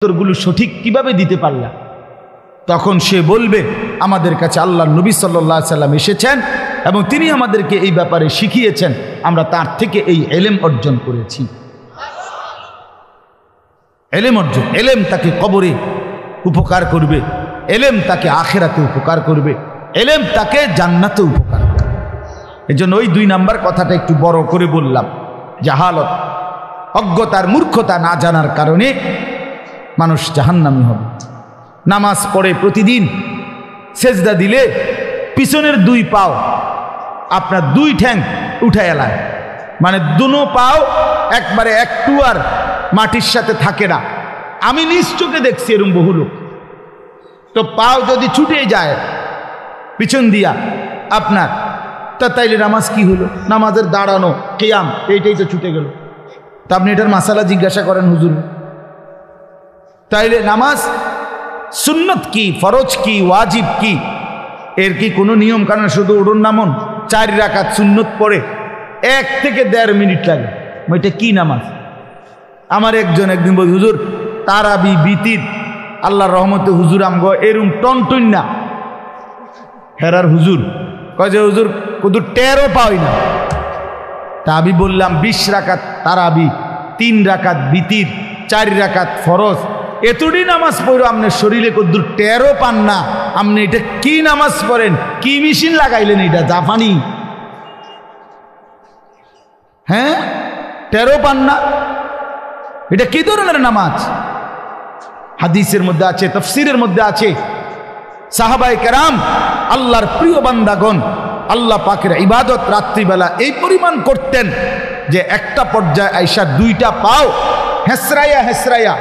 উত্তরগুলো সঠিক কিভাবে দিতে পারলাম? তখন সে বলবে আমাদের কাছে আল্লাহর নবী সাল্লাল্লাহু আলাইহি সাল্লাম এসেছেন এবং তিনি আমাদেরকে এই ব্যাপারে শিখিয়েছেন, আমরা তার থেকে এই ইলম অর্জন করেছি। ইলম অর্জন, ইলম তাকে কবরে উপকার করবে, ইলম তাকে আখিরাতে উপকার করবে, ইলম তাকে জান্নাতে উপকার করবে। এজন্য ওই 2 নাম্বার কথাটা একটু বড় করে বললাম। জাহালত, অজ্ঞতার, মূর্খতা, না জানার কারণে মানুষ জাহান্নামী হবে। নামাজ পড়ে প্রতিদিন সেজদা দিলে পিছনের 2 পাও আপনার 2 ঠ্যাং উঠায় এলায়, মানে দুনো পাও একবারে একটু আর মাটির সাথে থাকে না। আমি নিজ চোখে দেখছি এরকম বহু লোক। তো পাও যদি ছুটে যায় পিছন দিয়া আপনার, তা তাইলে নামাজ কি হলো? নামাজের দাঁড়ানো, কিয়াম, এইটাই তো ছুটে গেল। তা আপনি এটার মাসালা জিজ্ঞাসা করেন হুজুর। তাইলে নামাজ সুন্নত কি, ফরজ কি, ওয়াজিব কি, এর কি কোনো নিয়ম কানুন? শুধু উড়ুন নামন 4 রাকাত সুন্নত পড়ে 1 থেকে 1.5 মিনিট লাগে, ওইটা কি নামাজ? আমার একদিন বলি হুজুর তারাবি বিতির আল্লাহর রহমতে হুজুর আমগো এরম টনটন না হেরার হুজুর কয় যে হুজুর কুদুর টেরও পাই না। তা আমি বললাম 20 রাকাত তারাবি, 3 রাকাত বিতির, 4 রাকাত ফরজ, এতটি নামাজ পড়ো আপনার শরীরে কদ্দুর টেরও পান না। আপনি এটা কি নামাজ পড়েন? কি মেশিন লাগাইলেন? এটা জাপানি? হ্যাঁ, টেরও পান না? এটা কি ধরনের নামাজ? হাদিসের মধ্যে আছে, তাফসীরের মধ্যে আছে, সাহাবায়ে কেরাম আল্লাহর প্রিয় বান্দাগণ আল্লাহ পাকের ইবাদত রাত্রিবেলা এই পরিমাণ করতেন যে একটা পর্যায়ে আইসা 2টা পাও হেসরাইয়া হেসরাইয়া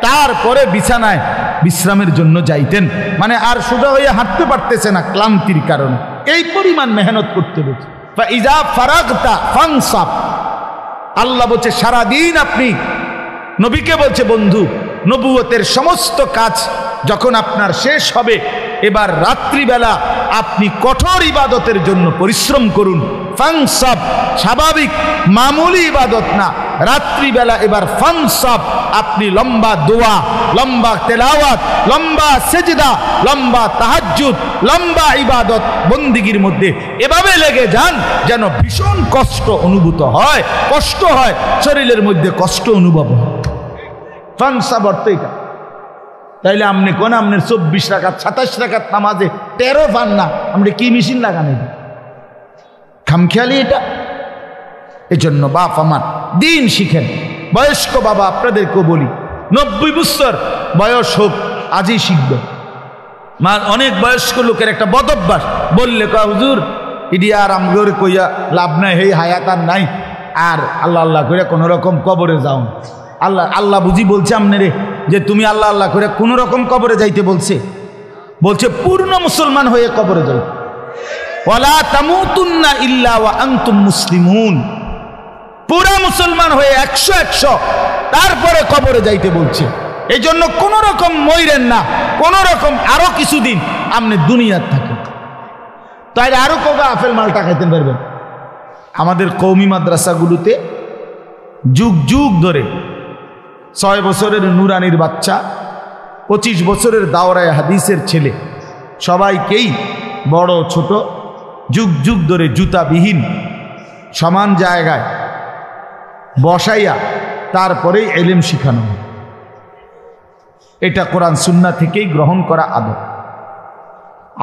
তারপরে বিছানায় বিশ্রামের জন্য যাইতেন। মানে আর সোজা হয়ে হাঁটতে পারতেছে না ক্লান্তির কারণে, এই পরিমাণ মেহনত করতে হচ্ছে। ফাইজা ফারাগতা ফানসাব, আল্লাহ বলছে সারাদিন আপনি, নবীকে বলছে বন্ধু, নবুয়তের সমস্ত কাজ যখন আপনার শেষ হবে, এবার রাত্রিবেলা আপনি কঠোর ইবাদতের জন্য পরিশ্রম করুন। ফানসাব স্বাভাবিক মামুলি ইবাদত না, রাত্রিবেলা এবার ফানসাব আপনি লম্বা দোয়া, লম্বা তেলাওয়াত, লম্বা সেজদা, লম্বা তাহাজ্জুদ, লম্বা ইবাদত বন্দিগির মধ্যে এভাবে লেগে যান যেন ভীষণ কষ্ট অনুভূত হয়, কষ্ট হয়, শরীরের মধ্যে কষ্ট অনুভব হয়। ফানসাব অর্থ এটা। তাইলে আপনি কোন আপনার 24 রাকাত 27 রাকাত নামাজে 13 পান না, আপনি কি মেশিন লাগান? এটা খামখেয়ালি এটা। এজন্য বাপ আমার দিন শিখেন। বয়স্ক বাবা আপনাদেরকেও বলি, 90 বছর বয়স হোক আজই শিখবেন। অনেক বয়স্ক লোকের একটা বদ অভ্যাস, বললে কয় হুজুর ইডি আর আমগরে কইয়া লাভ নাই, হেই হায়াত আর নাই, আর আল্লাহ আল্লাহ করে কোন রকম কবরে যাও। আল্লাহ আল্লাহ বুঝি বলছে আপনারে যে তুমি আল্লাহ আল্লাহ করে কোন রকম কবরে যাইতে বলছে? বলছে পূর্ণ মুসলমান হয়ে কবরে যাই। ওয়ালা তামুতুন্না ইল্লা ওয়া আনতুম মুসলিমুন, পুরা মুসলমান হয়ে 100 তারপরে কবরে যাইতে বলছে। এই জন্য কোন রকম মইরেন না, কোন রকম আরো কিছুদিন আপনি দুনিয়ার থাকেন, তাই আরো কবে আপেল মালটা খাইতে পারবেন। আমাদের কওমি মাদ্রাসাগুলোতে যুগ যুগ ধরে 6 বছরের নুরানির বাচ্চা, 25 বছরের দাওরায়ে হাদিসের ছেলে, সবাইকেই বড় ছোট যুগ যুগ ধরে জুতাবিহীন সমান জায়গায় বসাইয়া তারপরে ইলম শিখানো হয়। এটা কোরআন সুন্নাহ থেকেই গ্রহণ করা আদব।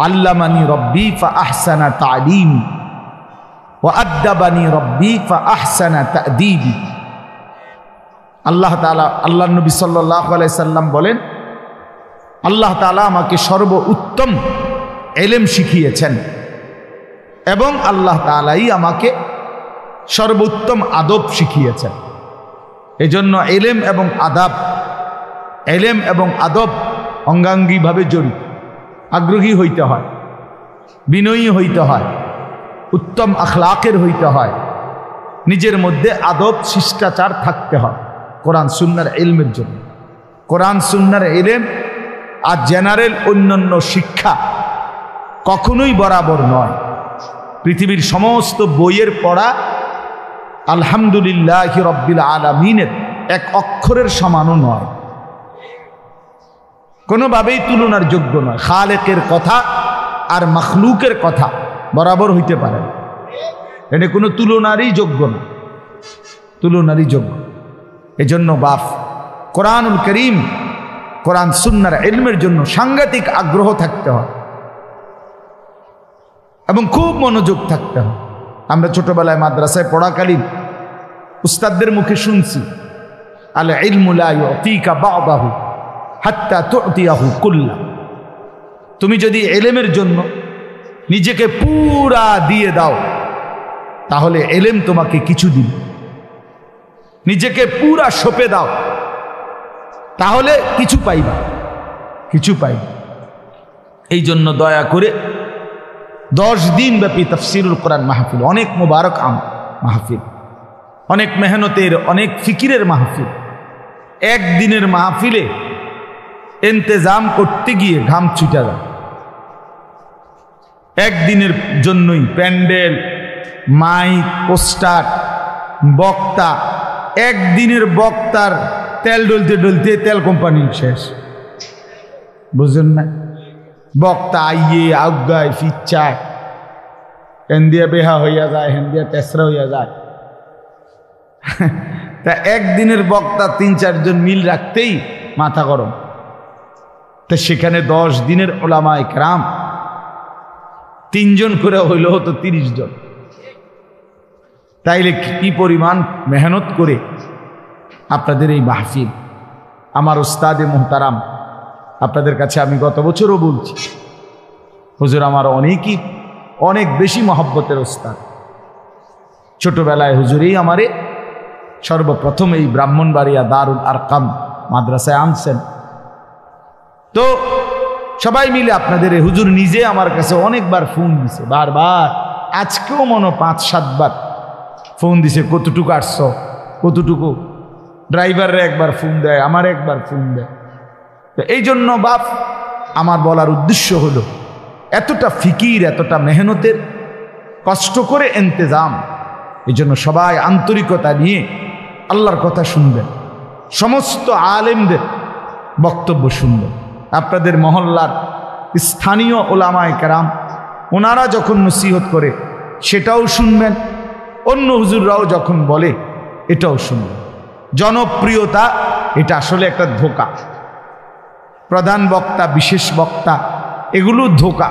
আল্লামানি রব্বি ফা আহসানা তালিমি ওয়া আদ্দাবানি রব্বি ফা আহসানা তা'দীবি। আল্লাহ তাআলা, আল্লাহর নবী সাল্লাল্লাহু আলাইহি সাল্লাম বলেন, আল্লাহ তাআলা আমাকে সর্বোত্তম ইলম শিখিয়েছেন এবং আল্লাহ তাআলাই আমাকে সর্বোত্তম আদব শিখিয়েছেন। এজন্য ইলম এবং আদাব, ইলম এবং আদব অঙ্গাঙ্গিভাবে জড়িত। আগ্রহী হইতে হয়, বিনয়ী হইতে হয়, উত্তম আখলাকের হইতে হয়, নিজের মধ্যে আদব শিষ্টাচার থাকতে হয় কোরআন সুন্নাহর ইলমের জন্য। কোরআন সুন্নাহর ইলম আর জেনারেল অন্যান্য শিক্ষা কখনোই বরাবর নয়। পৃথিবীর সমস্ত বইয়ের পড়া আলহামদুলিল্লাহি রাব্বিল আলামিনের এক অক্ষরের সমানও নয়। কোনোভাবেই তুলনার যোগ্য নয়। খালেকের কথা আর মখলুকের কথা বরাবর হইতে পারে না, এটা কোনো তুলনারই যোগ্য না, তুলনারই যোগ্য। এজন্য বাপ কোরআনুল করিম, কোরআন সুন্নাহর ইলমের জন্য সাংঘাতিক আগ্রহ থাকতে হয় এবং খুব মনোযোগ থাকতে হয়। আমরা ছোটবেলায় মাদ্রাসায় পড়াকালীন উস্তাদদের মুখে শুনছি, আল ইলমু লা ইউতিকা বা'দাহু হাত্তা তু'তিয়াহু কুল্লা। তুমি যদি ইলমের জন্য নিজেকে পুরা দিয়ে দাও তাহলে ইলম তোমাকে কিছু দিবে, নিজেকে পুরা সঁপে দাও তাহলে কিছু পাইবা, কিছু পাইবা। এই জন্য দয়া করে 10 দিন ব্যাপী তাফসীরুল কোরআন মাহফিল, অনেক মুবারক মাহফিল, অনেক মেহনতের, অনেক ফিকিরের মাহফিল। একদিনের মাহফিলে ইন্তেজাম করতে গিয়ে ঘাম ছুটে যায়। একদিনের জন্যই প্যান্ডেল, মাইক, পোস্টার, বক্তা, একদিনের বক্তার তেল ডলতে ডলতে তেল কোম্পানি শেষ, বুঝলেন না? বক্তা আইয়ে আজ্ঞায় ফিচ্ছায়, হেন্দিয়া বেহা হইয়া যায়, হেন্দিয়া তেসরা হইয়া যায়। তা একদিনের বক্তা 3-4 জন মিল রাখতেই মাথা গরম, তা সেখানে 10 দিনের উলামায়ে কেরাম 3 জন করে হইল হতো 30 জন। তাইলে কি পরিমাণ মেহনত করে আপনাদের এই মাহফিল। আমার উস্তাদে মুহতারাম, আপনাদের কাছে আমি গত বছরও বলছি, হুজুর আমার অনেক বেশি মহব্বতের উস্তাদ। ছোটবেলায় হুজুরেই আমারে সর্বপ্রথম এই ব্রাহ্মণবাড়িয়া দারুল আরকাম মাদ্রাসায় আনছেন। তো সবাই মিলে আপনাদের হুজুর নিজে আমার কাছে অনেকবার ফোন দিছে, বারবার, আজকেও মনে 5-7 বার ফোন দিছে, কতটুকু আসছ, কতটুকু। ড্রাইভাররা একবার ফোন দেয়, আমার একবার ফোন দেয়। তো এই জন্য বাপ আমার বলার উদ্দেশ্য হলো, এতটা ফিকির, এতটা মেহনতের, কষ্ট করে ইন্তেজাম, এই জন্য সবাই আন্তরিকতা নিয়ে আল্লাহর কথা শুনবেন, সমস্ত আলেমদের বক্তব্য শুনবেন। আপনাদের মহল্লার স্থানীয় ওলামায়ে কেরাম ওনারা যখন নসিহত করে সেটাও শুনবেন, অন্য হুজুররাও যখন বলে এটাও শুনবেন। জনপ্রিয়তা এটা আসলে একটা ধোঁকা। প্রধান বক্তা, বিশেষ বক্তা, এগুলো ধোঁকা,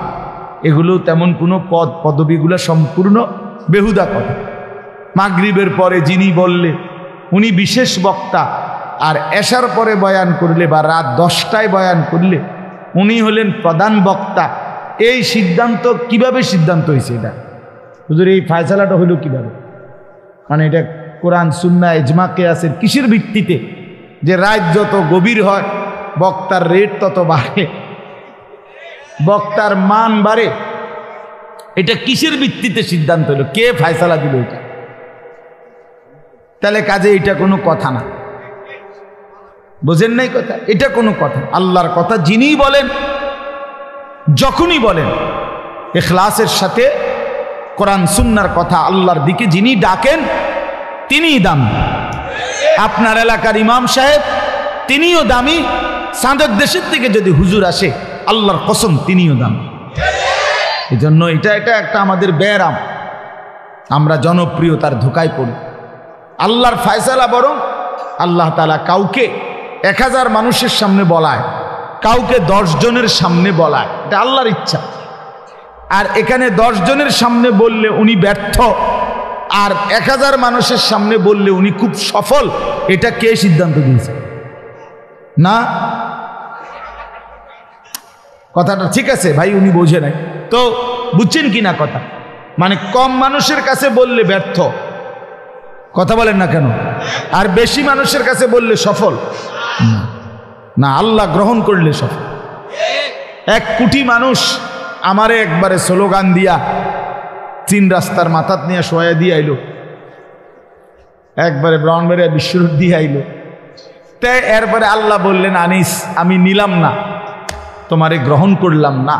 এগুলো তেমন কোনো পদবিগুলো সম্পূর্ণ বেহুদা কথা। মাগরিবের পরে যিনি বললে উনি বিশেষ বক্তা, আর এশার পরে বয়ান করলে বা রাত 10টায় বয়ান করলে উনি হলেন প্রধান বক্তা। এই সিদ্ধান্ত কিভাবে সিদ্ধান্ত হয়েছে? এটা হুজুর এই ফায়সালাটা হইল কিভাবে? মানে এটা কোরআন, সুন্নাহ, ইজমা, কিয়াসের কিসের ভিত্তিতে যে রাত যত গভীর হয় বক্তার রেট তত বাড়ে, বক্তার মান বাড়ে? এটা কিসের ভিত্তিতে সিদ্ধান্ত হলো? কে ফায়সালা দিল এটা? তাহলে কাজে এটা কোনো কথা না, বোঝেন নাই কথা? এটা কোনো কথা? আল্লাহর কথা যিনি বলেন, যখনই বলেন, ইখলাসের সাথে কোরআন সুন্নাহর কথা আল্লাহর দিকে যিনি ডাকেন তিনিই দামি। আপনার এলাকার ইমাম সাহেব তিনিও দামি, সাদেক দেশের থেকে যদি হুজুর আসে আল্লাহর কসম তিনিও দামি। এই জন্য এটা একটা আমাদের ব্যারাম, আমরা জনপ্রিয়তার ধোকায় পড়ি। আল্লাহর ফায়সালা বরং আল্লাহ তাআলা কাউকে 1000 মানুষের সামনে বলায়, কাউকে 10 জনের সামনে বলায়, এটা আল্লাহর ইচ্ছা। আর এখানে 10 জনের সামনে বললে উনি ব্যর্থ, আর 1000 মানুষের সামনে বললে উনি খুব সফল, এটা কে সিদ্ধান্ত দিয়েছে? না, কথাটা ঠিক আছে ভাই, উনি বোঝে নাই তো, বুঝছেন কি না কথা? মানে কম মানুষের কাছে বললে ব্যর্থ, কথা বলেন না কেন? আর বেশি মানুষের কাছে বললে সফল না, আল্লাহ গ্রহণ করলে সফল। 1 কোটি মানুষ আমারে একবারে স্লোগান দিয়া 3 রাস্তার মাথাত নিয়ে শোয়া দিয়ে আইলো, একবারে ব্রাহ্মণবাড়িয়া বিশ্বরূপ দিয়ে আইলো। তাই এরপরে আল্লাহ বললেন, আনিস আমি নিলাম না, তোমারে গ্রহণ করলাম না,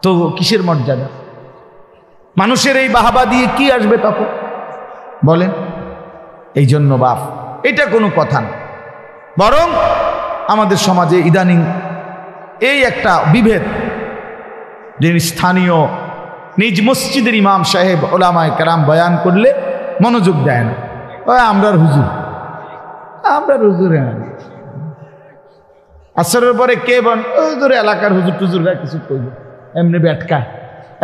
তো কিসের মর্যাদা? মানুষের এই বাহাবা দিয়ে কি আসবে তখন বলেন? এই জন্য বাপ এটা কোনো কথা না, বরং আমাদের সমাজে ইদানিং এই একটা বিভেদ, যে স্থানীয় নিজ মসজিদের ইমাম সাহেব ওলামায়ে কেরাম বয়ান করলে মনোযোগ দেয় না, আমরার হুজুর আসরের পরে কে বন হুজুর, এলাকার হুজুর টুজুররা কিছু কইব, এমনি ব্যাটকা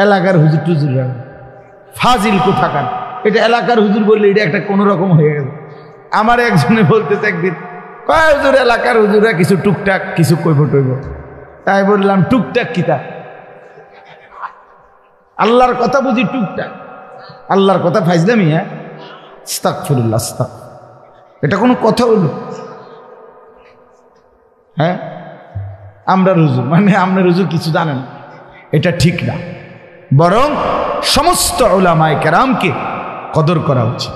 এলাকার হুজুর টুজুররা ফাজিল কোথাকার, এটা এলাকার হুজুর বললে এটা একটা কোনো রকম হয়ে গেল। আমার একজনে বলতেছে একদিন, কয় হুজুর এলাকার হুজুররা কিছু টুকটাক কিছু কইব টইব। তাই বললাম টুকটাক কিতা? আল্লাহর কথা বুঝি টুকটাক? আল্লাহর কথা ফাইজলামি? হ্যাঁ, আস্তাগফিরুল্লাহ, এটা কোনো কথা হলো? হ্যাঁ, আমরা হুজুর মানে আপনার হুজুর কিছু জানেন, এটা ঠিক না। বরং সমস্ত উলামায়ে কেরামকে কদর করা উচিত।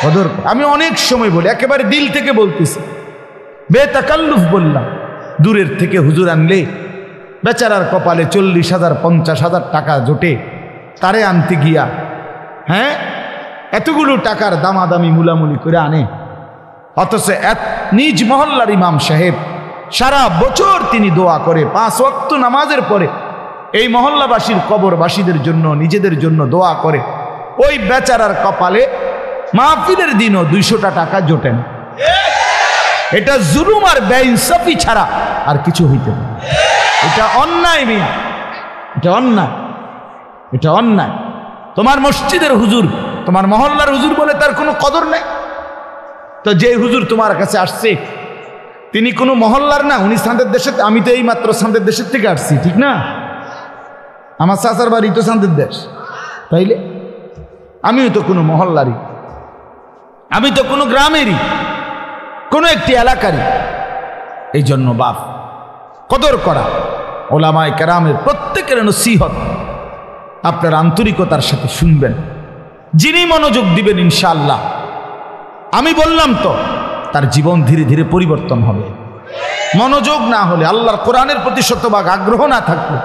কদর আমি অনেক সময় বলি, একেবারে দিল থেকে বলতেছি, বেতাকাল্লুফ বললাম। দূরের থেকে হুজুর আনলে বেচারার কপালে 40,000 50,000 টাকা জোটে, তারে আনতে গিয়া হ্যাঁ এতগুলো টাকার দামাদামি মুলামুলি করে আনে, অথচ নিজ মহল্লার ইমাম সাহেব সারা বছর তিনি দোয়া করে 5 ওয়াক্ত নামাজের পরে এই মহল্লাবাসীর কবরবাসীদের জন্য নিজেদের জন্য দোয়া করে। ওই বেচারার কপালে মাহফিলের দিনও 200টা টাকা জোটে না। এটা জুলুম আর বেইনসাফি ছাড়া আর কিছু হইতে না। এটা অন্যায় মিয়া, এটা অন্যায়, এটা অন্যায়। তোমার মসজিদের হুজুর, তোমার মহল্লার হুজুর বলে তার কোনো কদর নেই। তো যে হুজুর তোমার কাছে আসছে তিনি কোনো মহল্লার না, উনি সান্দের দেশে, আমি তো এই মাত্র সান্দের দেশের থেকে আসছি, ঠিক না? আমার চাচার বাড়ি তো সান্দের দেশ, তাইলে আমিও তো কোনো মহল্লারই, আমি তো কোনো গ্রামেরই, কোনো একটি এলাকারই। এই জন্য বাপ কদর করা, ওলামায়ে কেরামের প্রত্যেকের নসিহত আপনার আন্তরিকতার সাথে শুনবেন। যিনি মনোযোগ দিবেন ইনশাআল্লাহ, আমি বললাম তো, তার জীবন ধীরে ধীরে পরিবর্তন হবে। মনোযোগ না হলে, আল্লাহর কোরআনের প্রতি শতভাগ আগ্রহ না থাকলে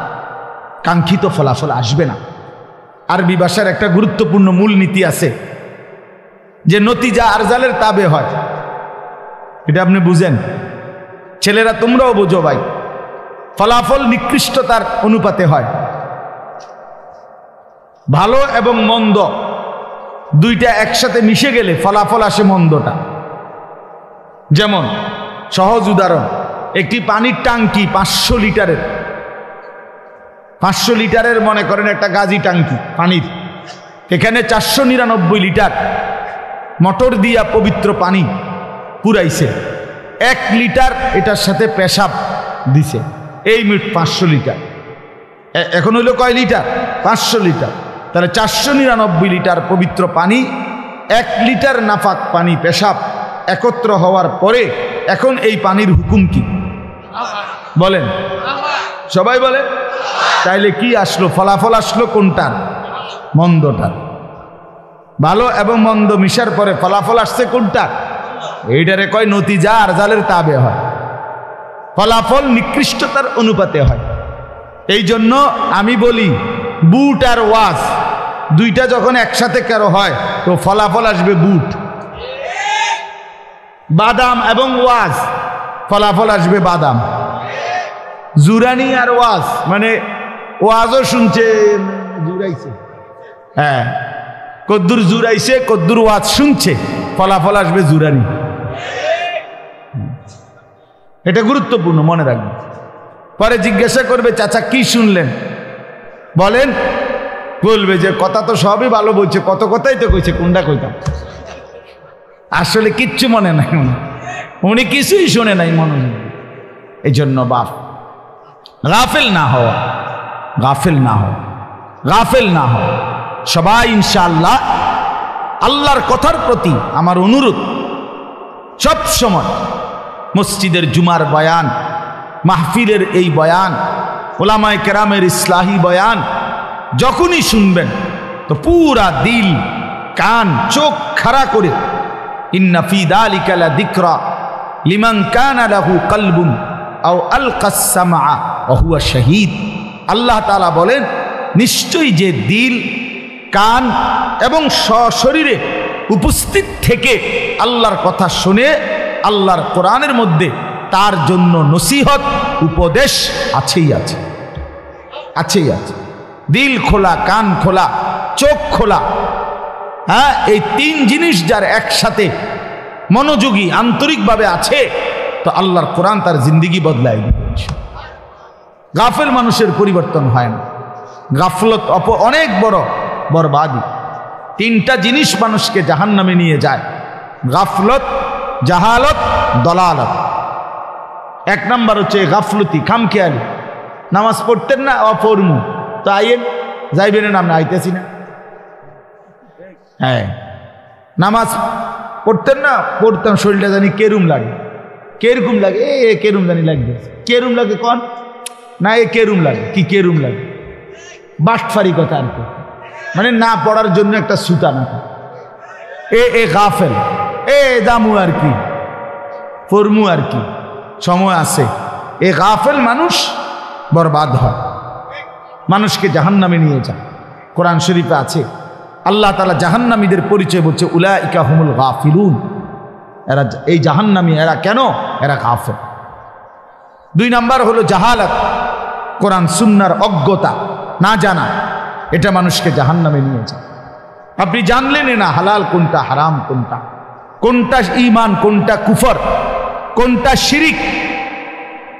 কাঙ্ক্ষিত ফলাফল আসবে না। আরবি ভাষার একটা গুরুত্বপূর্ণ মূলনীতি আছে যে নতিজা আরজালের তাবে হয়। এটা আপনি বুঝেন, ছেলেরা তোমরাও বুঝো ভাই। ফলাফল নিকৃষ্টতার অনুপাতে হয়। ভালো এবং মন্দ দুইটা একসাথে মিশে গেলে ফলাফল আসে মন্দটা। যেমন সহজ উদাহরণ, একটি পানির টাঙ্কি 500 লিটারের, 500 লিটারের মনে করেন একটা গাজি টাঙ্কি পানির, এখানে 499 লিটার মোটর দিয়া পবিত্র পানি পুরাইছে। 1 লিটার এটার সাথে পেশাব দিছে, এই মিট 500 লিটার। এখন হইল কয় লিটার? 500 লিটার। তাহলে 499 লিটার পবিত্র পানি, 1 লিটার নাফাক পানি পেশাব একত্র হওয়ার পরে এখন এই পানির হুকুম কি বলেন? সবাই বলে। তাইলে কি আসলো? ফলাফল আসলো কোনটার? মন্দটার। ভালো এবং মন্দ মিশার পরে ফলাফল আসছে কোনটার? এইটারে কয় নতিজা আরজালের তাবে হয়। ফলাফল নিকৃষ্টতার অনুপাতে হয়। এই জন্য আমি বলি, বুট আর ওয়াজ দুইটা যখন একসাথে কারো হয় তো ফলাফল আসবে বুট। বাদাম এবং ওয়াজ, ফলাফল আসবে বাদাম। জুরানি আর ওয়াজ মানে ওয়াজও শুনছে, জুরাইছে, হ্যাঁ, কদ্দুর জুরাইছে, কদ্দুর ওয়াজ শুনছে, ফলাফল আসবে জুরানি। এটা গুরুত্বপূর্ণ, মনে রাখবেন। পরে জিজ্ঞাসা করবে, চাচা কি শুনলেন? বলেন, বলবে যে কথা তো সবই ভালো বলছে, কত কথাই তো কইছে, কোনটা কইতাম। আসলে কিচ্ছু মনে নাই, উনি কিছুই শুনে নাই মনোযোগ। এই জন্য বাপ গাফেল না হওয়া, গাফেল না হওয়া, গাফেল না হওয়া। সবাই ইনশাআল্লাহ আল্লাহর কথার প্রতি আমার অনুরোধ, সব সময় মসজিদের জুমার বয়ান, মাহফিলের এই বয়ান, ওলামায়ে কেরামের ইসলাহি বয়ান যখনই শুনবেন তো পুরা দিল, কান, চোখ খাড়া করে ইন্না ফি যালিকা লাযিকরা লিমান কানা লাহু কলবুন আও আলকাস সামআ ওয়া হুয়া শাহীদ। আল্লাহ তাআলা বলেন, নিশ্চয়ই যে দিল, কান এবং সশরীরে উপস্থিত থেকে আল্লাহর কথা শুনে, আল্লাহর কোরআনের মধ্যে তার জন্য নসিহত উপদেশ আছেই আছে, আছেই আছে। দিল খোলা, কান খোলা, চোখ খোলা, হ্যাঁ, এই তিন জিনিস যার একসাথে মনোযোগী আন্তরিকভাবে আছে, তো আল্লাহর কোরআন তার জিন্দিগি বদলায় দিবে। গাফেল মানুষের পরিবর্তন হয় না। গাফলত অনেক বড় বরবাদি। তিনটা জিনিস মানুষকে জাহান্নামে নিয়ে যায়: গাফলত, জাহালত, দলালত। এক নাম্বার হচ্ছে গাফলতি, খামখেয়ালি। নামাজ পড়তেন না, অপরমু তো আইয়েন, যাইবেন না, আমরা আইতেছি না। হ্যাঁ, নামাজ পড়তেন না, পড়তাম, শরীরটা জানি কেরুম লাগে, কেরকম লাগে, এ কেরুম জানি লাগবে, কেরুম লাগে কন না, এ কেরুম লাগে, কি কেরুম লাগে, বাটফারি কথা আর কি, মানে না পড়ার জন্য একটা সুতা না, এ গাফেল, এ দামু আর কি, ফরমু আর কি, সময় আছে। এ গাফেল মানুষ বরবাদ হয়, মানুষকে জাহান্নামে নিয়ে যায়। কোরআন শরীফে আছে আল্লাহ তাআলা জাহান্নামীদের পরিচয় বলছে, উলাইকা হুমুল গাফিলুন, এরা এই জাহান্নামী, এরা কেন? এরা গাফেল। দুই নাম্বার হলো জাহালাত, কোরআন সুন্নাহর অজ্ঞতা, না জানা, এটা মানুষকে জাহান্নামে নিয়ে যায়। আপনি জানলেন না হালাল কোনটা, হারাম কোনটা, কোনটা ঈমান, কোনটা কুফর, কোনটা শিরিক,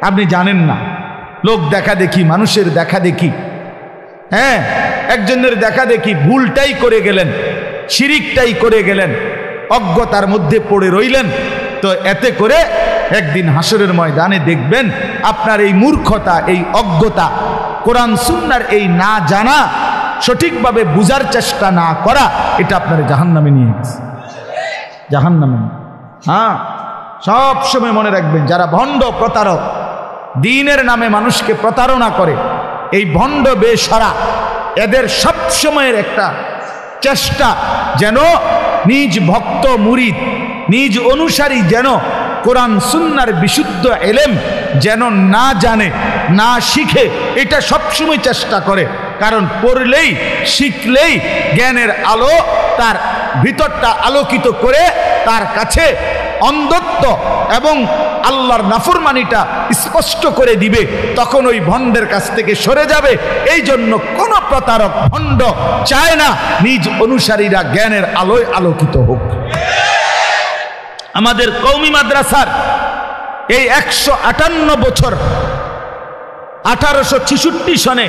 আপনি জানেন না। লোক দেখা দেখি, মানুষের দেখা দেখি, হ্যাঁ, একজনের দেখা দেখি ভুলটাই করে গেলেন, শিরিকটাই করে গেলেন, অজ্ঞতার মধ্যে পড়ে রইলেন। তো এতে করে একদিন হাসরের ময়দানে দেখবেন আপনার এই মূর্খতা, এই অজ্ঞতা, কোরআন সুন্নাহর এই না জানা, সঠিকভাবে বুঝার চেষ্টা না করা, এটা আপনার জাহান্নামে নিয়ে গেছে, জাহান্নামে। হ্যাঁ, সব সময় মনে রাখবেন, যারা ভণ্ড প্রতারক, দ্বীনের নামে মানুষকে প্রতারণা করে, এই ভণ্ড বেশরা, এদের সব সময়ের একটা চেষ্টা যেন নিজ ভক্ত মুরিদ, নিজ অনুসারী যেন কোরআন সুন্নাহর বিশুদ্ধ এলেম যেন না জানে, না শিখে, এটা সবসময় চেষ্টা করে। কারণ পড়লেই, শিখলেই জ্ঞানের আলো তার ভিতরটা আলোকিত করে তার কাছে অন্ধত্ব এবং আল্লাহর নাফরমানিটা স্পষ্ট করে দিবে। তখন ওই ভণ্ডের কাছ থেকে সরে যাবে। এই জন্য কোন প্রতারক ভণ্ড চায় না নিজ অনুসারীরা জ্ঞানের আলোয় আলোকিত হোক। আমাদের কওমি মাদ্রাসার এই 158 বছর, 1866 সনে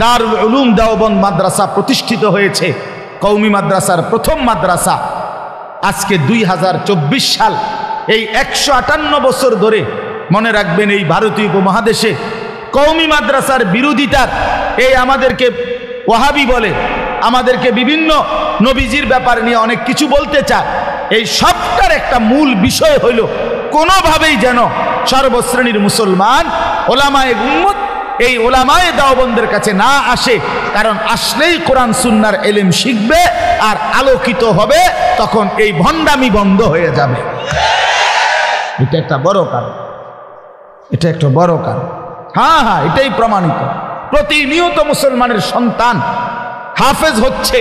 দারুল উলুম দেওবন্দ মাদ্রাসা প্রতিষ্ঠিত হয়েছে, কওমি মাদ্রাসার প্রথম মাদ্রাসা। আজকে 2024 সাল, এই 158 বছর ধরে মনে রাখবেন, এই ভারতীয় উপমহাদেশে কওমি মাদ্রাসার বিরোধিতার, এই আমাদেরকে ওয়াহাবি বলে, আমাদেরকে বিভিন্ন নবীজির ব্যাপার নিয়ে অনেক কিছু বলতে চায়। এই সবটার একটা মূল বিষয় হইল কোনোভাবেই যেন সর্বশ্রেণীর মুসলমান ওলামায়ে উম্মত এই ওলামায়ে দেওবন্দের কাছে না আসে। কারণ আসলেই কোরআন সুন্নাহর এলেম শিখবে আর আলোকিত হবে, তখন এই ভণ্ডামি বন্ধ হয়ে যাবে। এটা একটা বড় কারণ, এটা একটা বড় কারণ। হ্যাঁ হ্যাঁ, এটাই প্রমাণিত। প্রতিনিয়ত মুসলমানের সন্তান হাফেজ হচ্ছে,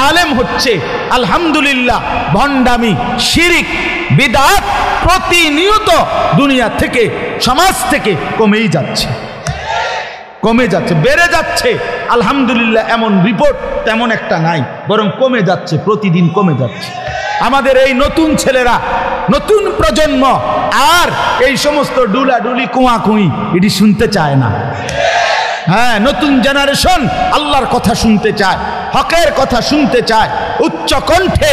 আলেম হচ্ছে, আলহামদুলিল্লাহ। ভণ্ডামি, শিরিক, বিদআত প্রতিনিয়ত দুনিয়া থেকে, সমাজ থেকে কমেই যাচ্ছে, কমে যাচ্ছে, বেড়ে যাচ্ছে। আলহামদুলিল্লাহ, এমন রিপোর্ট তেমন একটা নাই, বরং কমে যাচ্ছে, প্রতিদিন কমে যাচ্ছে। আমাদের এই নতুন ছেলেরা, নতুন প্রজন্ম আর এই সমস্ত ডুলাডুলি, কুয়াকুই এটি শুনতে চায় না। হ্যাঁ, নতুন জেনারেশন আল্লাহর কথা শুনতে চায়, হকের কথা শুনতে চায়, উচ্চ কণ্ঠে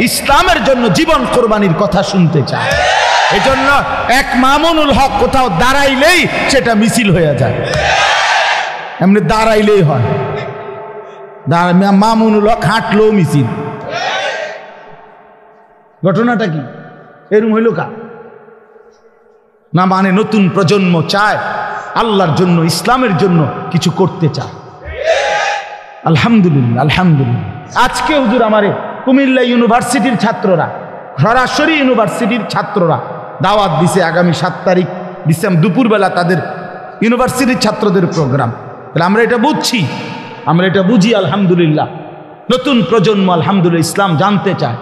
ইসলামের জন্য জীবন কোরবানির কথা শুনতে চায়। এজন্য এক মামুনুল হক কোথাও দাঁড়াইলেই সেটা মিছিল হয়ে যায়, এমনি দাঁড়াইলেই হয়। মামুনুল হক হাঁটলেও মিছিল। ঘটনাটা কি এরকম হইল কা না? মানে নতুন প্রজন্ম চায় আল্লাহর জন্য, ইসলামের জন্য কিছু করতে চায়। আলহামদুলিল্লাহ, আলহামদুলিল্লাহ। আজকে হুজুর আমারে কুমিল্লা ইউনিভার্সিটির ছাত্ররা, সরাসরি ইউনিভার্সিটির ছাত্ররা দাওয়াত দিছে, আগামী 7 তারিখ ডিসেম্বর দুপুরবেলা তাদের ইউনিভার্সিটির ছাত্রদের প্রোগ্রাম। তাহলে আমরা এটা বুঝছি, আমরা এটা বুঝি। আলহামদুলিল্লাহ, নতুন প্রজন্ম আলহামদুলিল্লাহ ইসলাম জানতে চায়,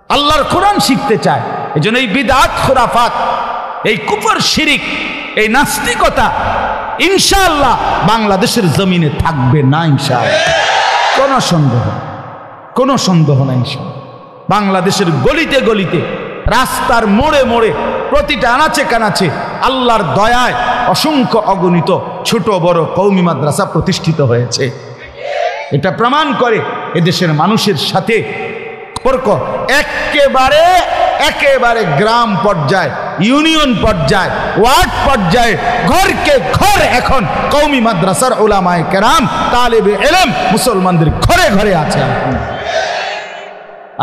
আল্লাহর কোরআন শিখতে চায়। এজন্য এই বিদআত খুরাফাত, এই কুফর শিরিক, এই নাস্তিকতা ইনশাআল্লাহ বাংলাদেশের জমিনে থাকবে না ইনশাআল্লাহ, কোনো সন্দেহ নাই ইনশাআল্লাহ। বাংলাদেশের গলিতে গলিতে, রাস্তার মোড়ে মোড়ে, প্রতিটা আনাচে কানাচে আল্লাহর দয়ায় অসংখ্য অগণিত ছোট বড় কওমি মাদ্রাসা প্রতিষ্ঠিত হয়েছে। এটা প্রমাণ করে এদেশের মানুষের সাথে সম্পর্ক একেবারে গ্রাম পর্যায়ে, ইউনিয়ন পর্যায়ে, ওয়ার্ড পর্যায়ে, ঘরকে ঘর এখন কওমি মাদ্রাসার উলামায়ে কেরাম, তালেবে ইলম মুসলমানদের ঘরে ঘরে আছে।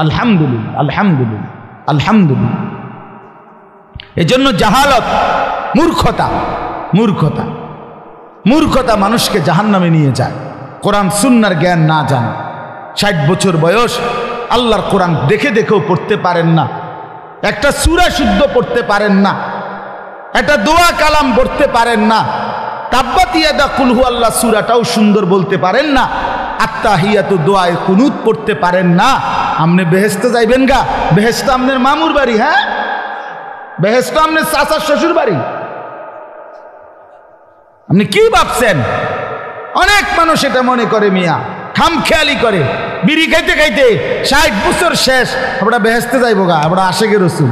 আলহামদুলিল্লাহ, আলহামদুলিল্লাহ, আলহামদুলিল্লাহ। এজন্য জাহালত, মূর্খতা মানুষকে জাহান্নামে নিয়ে যায়। কোরআন সুন্নাহর জ্ঞান না জানে, 60 বছর বয়স, আল্লাহর কোরআন দেখে দেখেও পড়তে পারেন না, একটা সূরা শুদ্ধ পড়তে পারেন না, একটা দোয়া কালাম পড়তে পারেন না, তাব্বাত ইয়াদা কুল হুয়াল্লাহ সূরাটাও সুন্দর বলতে পারেন না, আত্তাহিয়াতু দোয়ায়ে কুনুত পড়তে পারেন না। আপনি বেহেশতে যাইবেন গা? বেহেশত আপনার মামুর বাড়ি? হ্যাঁ, বেহেশত আপনার চাচার শ্বশুর বাড়ি? আপনি কি ভাবছেন? অনেক মানুষ এটা মনে করে, মিয়া খামখেয়ালি করে, বিড়ি খাইতে খাইতে 60 বছর শেষ, আমরা বেহেশতে যাইব গা, আমরা আশেকের রসুল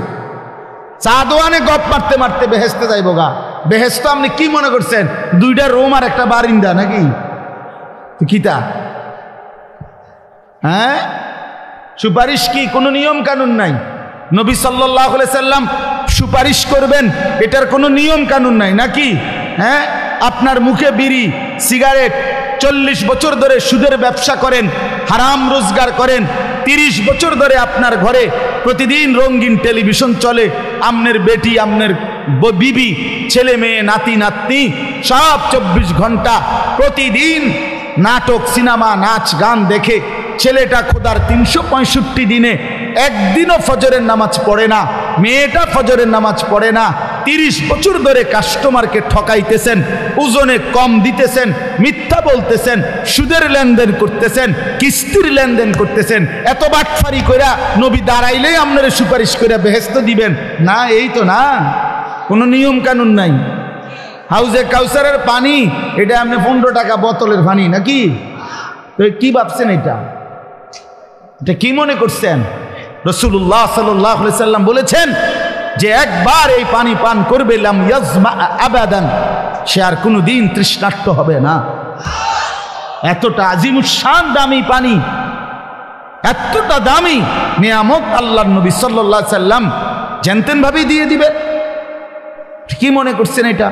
চা দোয়ানে গপ মারতে মারতে বেহেশতে যাইব গা। বেহেশত আপনি কি মনে করছেন? 2টা রুম আর একটা বারিন্দা নাকি? কিতা? হ্যাঁ, সুপারিশ কি কোনো নিয়ম কানুন নাই? নবী সাল্লাল্লাহু আলাইহি সাল্লাম সুপারিশ করবেন, এটার কোনো নিয়ম কানুন নাই নাকি? হ্যাঁ, আপনার মুখে বিড়ি, সিগারেট, 40 বছর ধরে সুদের ব্যবসা করেন, হারাম রোজগার করেন, 30 বছর ধরে আপনার ঘরে প্রতিদিন রঙিন টেলিভিশন চলে, আমনের বেটি, আমনের বিবি, ছেলে মেয়ে, নাতি নাতনি সব 24 ঘন্টা প্রতিদিন নাটক, সিনেমা, নাচ গান দেখে ছেলেটা খোদার 365 দিনে একদিনও ফজরের নামাজ পড়ে না, মেয়েটা ফজরের নামাজ পড়ে না। 30 বছর ধরে কাস্টমারকে ঠকাইতেছেন, ওজনে কম দিতেছেন, মিথ্যা বলতেছেন, সুদের লেনদেন করতেছেন, কিস্তির লেনদেন করতেছেন। এত বাটফারি কইরা নবী দাঁড়াইলেই আপনারা সুপারিশ কইরা বেহেশত দিবেন না? এই তো না, কোনো নিয়ম কানুন নাই। হাউজে কাউসারের পানি, এটা আপনি 15 টাকা বোতলের পানি নাকি? তো কি ভাবছেন? এটা কি মনে করছেন? রাসূলুল্লাহ সাল্লাল্লাহু আলাইহি সাল্লাম বলেছেন যে একবার এই পানি পান করবে, লাম ইয়াজমা আবাদান, সে আর কোনোদিন তৃষ্ণার্ত হবে না। এতটা আজিমুস শান দামি পানি, এতটা দামি নিয়ামত আল্লাহর নবী সাল্লাল্লাহু আলাইহি সাল্লাম জানতেন ভাবে দিয়ে দিবেন। কি মনে করছেন এটা?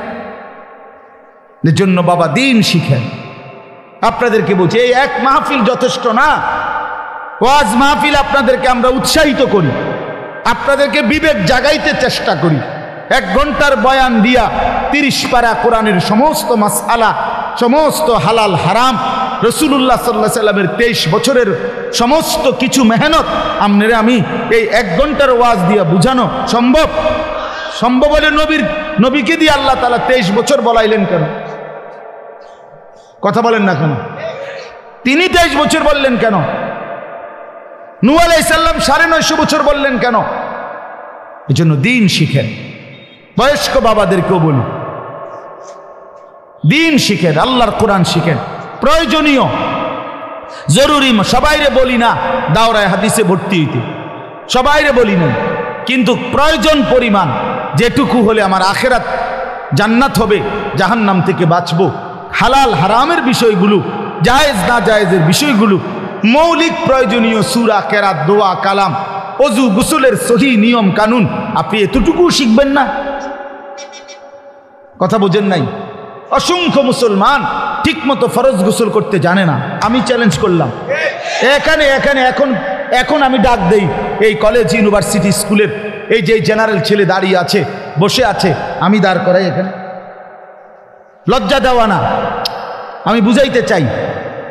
এর জন্য বাবা দিন শিখেন। আপনাদেরকে বলছি, এই এক মাহফিল যথেষ্ট না, ওয়াজ মাহফিল আপনাদেরকে আমরা উৎসাহিত করি, আপনাদেরকে বিবেক জাগাইতে চেষ্টা করি। 1 ঘন্টার বয়ান দিয়া 30 পারা কোরআনের সমস্ত মাসআলা, সমস্ত হালাল হারাম, রাসূলুল্লাহ সাল্লাল্লাহু আলাইহি সাল্লামের 23 বছরের সমস্ত কিছু মেহনত আপনারা আমি এই 1 ঘন্টার ওয়াজ দিয়া বুঝানো সম্ভব? সম্ভব হলে নবীকে দিয়ে আল্লাহ তাআলা 23 বছর বলাইলেন কেন? কথা বলেন না কেন? তিনি 23 বছর বললেন কেন? নূহ আলাইহিস সালাম 950 বছর বললেন কেন? এজন্য দিন শিখেন। বয়স্ক বাবাদেরকেও বলি, দিন শিখেন, আল্লাহর কোরআন শিখেন। প্রয়োজনীয়, জরুরি, সবাইরে বলি না দাওরায়ে হাদিসে ভর্তি হইতে, সবাইরে বলি না, কিন্তু প্রয়োজন পরিমাণ যেটুকু হলে আমার আখেরাত জান্নাত হবে, জাহান্নাম থেকে বাঁচবো, হালাল হারামের বিষয়গুলো, জায়েজ না জায়েজের বিষয়গুলো, মৌলিক প্রয়োজনীয় সূরা, কেরাত, দোয়া, কালাম, ওযু, গোসলের সহি নিয়ম কানুন, আপনি এতটুকু শিখবেন না? কথা বোঝেন নাই? অসংখ্য মুসলমান ঠিকমতো ফরজ গোসল করতে জানে না। আমি চ্যালেঞ্জ করলাম এখানে এখন আমি ডাক দেই, এই কলেজ, ইউনিভার্সিটি, স্কুলের এই যে জেনারেল ছেলে দাঁড়িয়ে আছে, বসে আছে, আমি দাঁড় করাই এখানে। লজ্জা দেওয়া না, আমি বুঝাইতে চাই,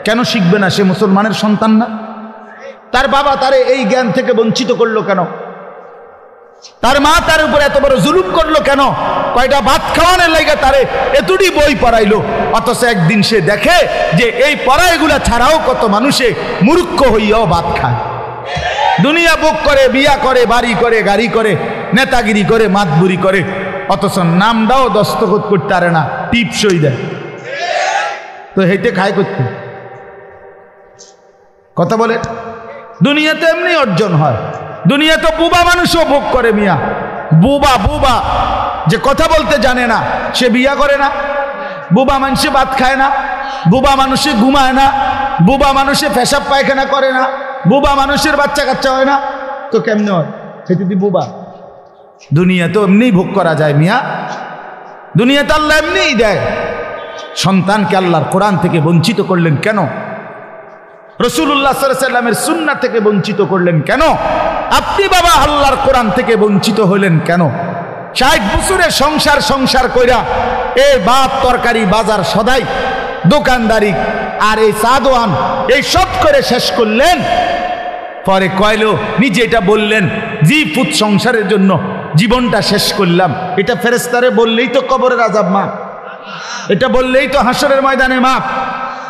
কেন শিখবে না? সে মুসলমানের সন্তান না? তার বাবা তারে এই জ্ঞান থেকে বঞ্চিত করলো কেন? তার মা তার উপর এত বড় জুলুম করলো কেন? কয়টা ভাত খাওয়ানোর লাগে তারে এতটি বই পড়াইলো, অথচ একদিন সে দেখে যে এই পড়াইগুলা ছাড়াও কত মানুষে মূর্খ হইয়াও ভাত খায়, দুনিয়া ভোগ করে, বিয়া করে, বাড়ি করে, গাড়ি করে, নেতাগিরি করে, মাতবুরি করে, অথচ নামটাও দস্তখত করতে পারে না, টিপসই দেয়। তো হেঁটে খায় করতে কথা বলে। দুনিয়াতে এমনি অর্জন হয়। দুনিয়া তো বুবা মানুষও ভোগ করে মিয়া। বুবা বুবা যে কথা বলতে জানে না সে বিয়া করে না। বুবা মানুষে ভাত খায় না, বুবা মানুষে ঘুমায় না, বুবা মানুষে পেশাব পায়খানা করে না, বুবা মানুষের বাচ্চা কাচ্চা হয় না। তো কেমনে হয়? সে যদি বুবা। দুনিয়া তো এমনি ভোগ করা যায় মিয়া। দুনিয়াতে আল্লাহ এমনিই দেয়। সন্তানকে আল্লাহর কোরআন থেকে বঞ্চিত করলেন কেন? রাসূলুল্লাহ সাল্লাল্লাহু আলাইহি ওয়াসাল্লামের সুন্নাহ থেকে বঞ্চিত করলেন কেন? আপনি বাবা আল্লাহর কোরআন থেকে বঞ্চিত হলেন কেন? 60 বছরে সংসার কইরা এই ভাত তরকারি বাজার সদাই দোকানদারি আর এই সাদওয়ান এই সব করে শেষ করলেন। পরে কইলো নিজে এটা বললেন, জি পুত সংসারের জন্য জীবনটা শেষ করলাম। এটা ফেরেশতারে বললেই তো কবরের আযাব মাপ, এটা বললেই তো হাসরের ময়দানে মাপ।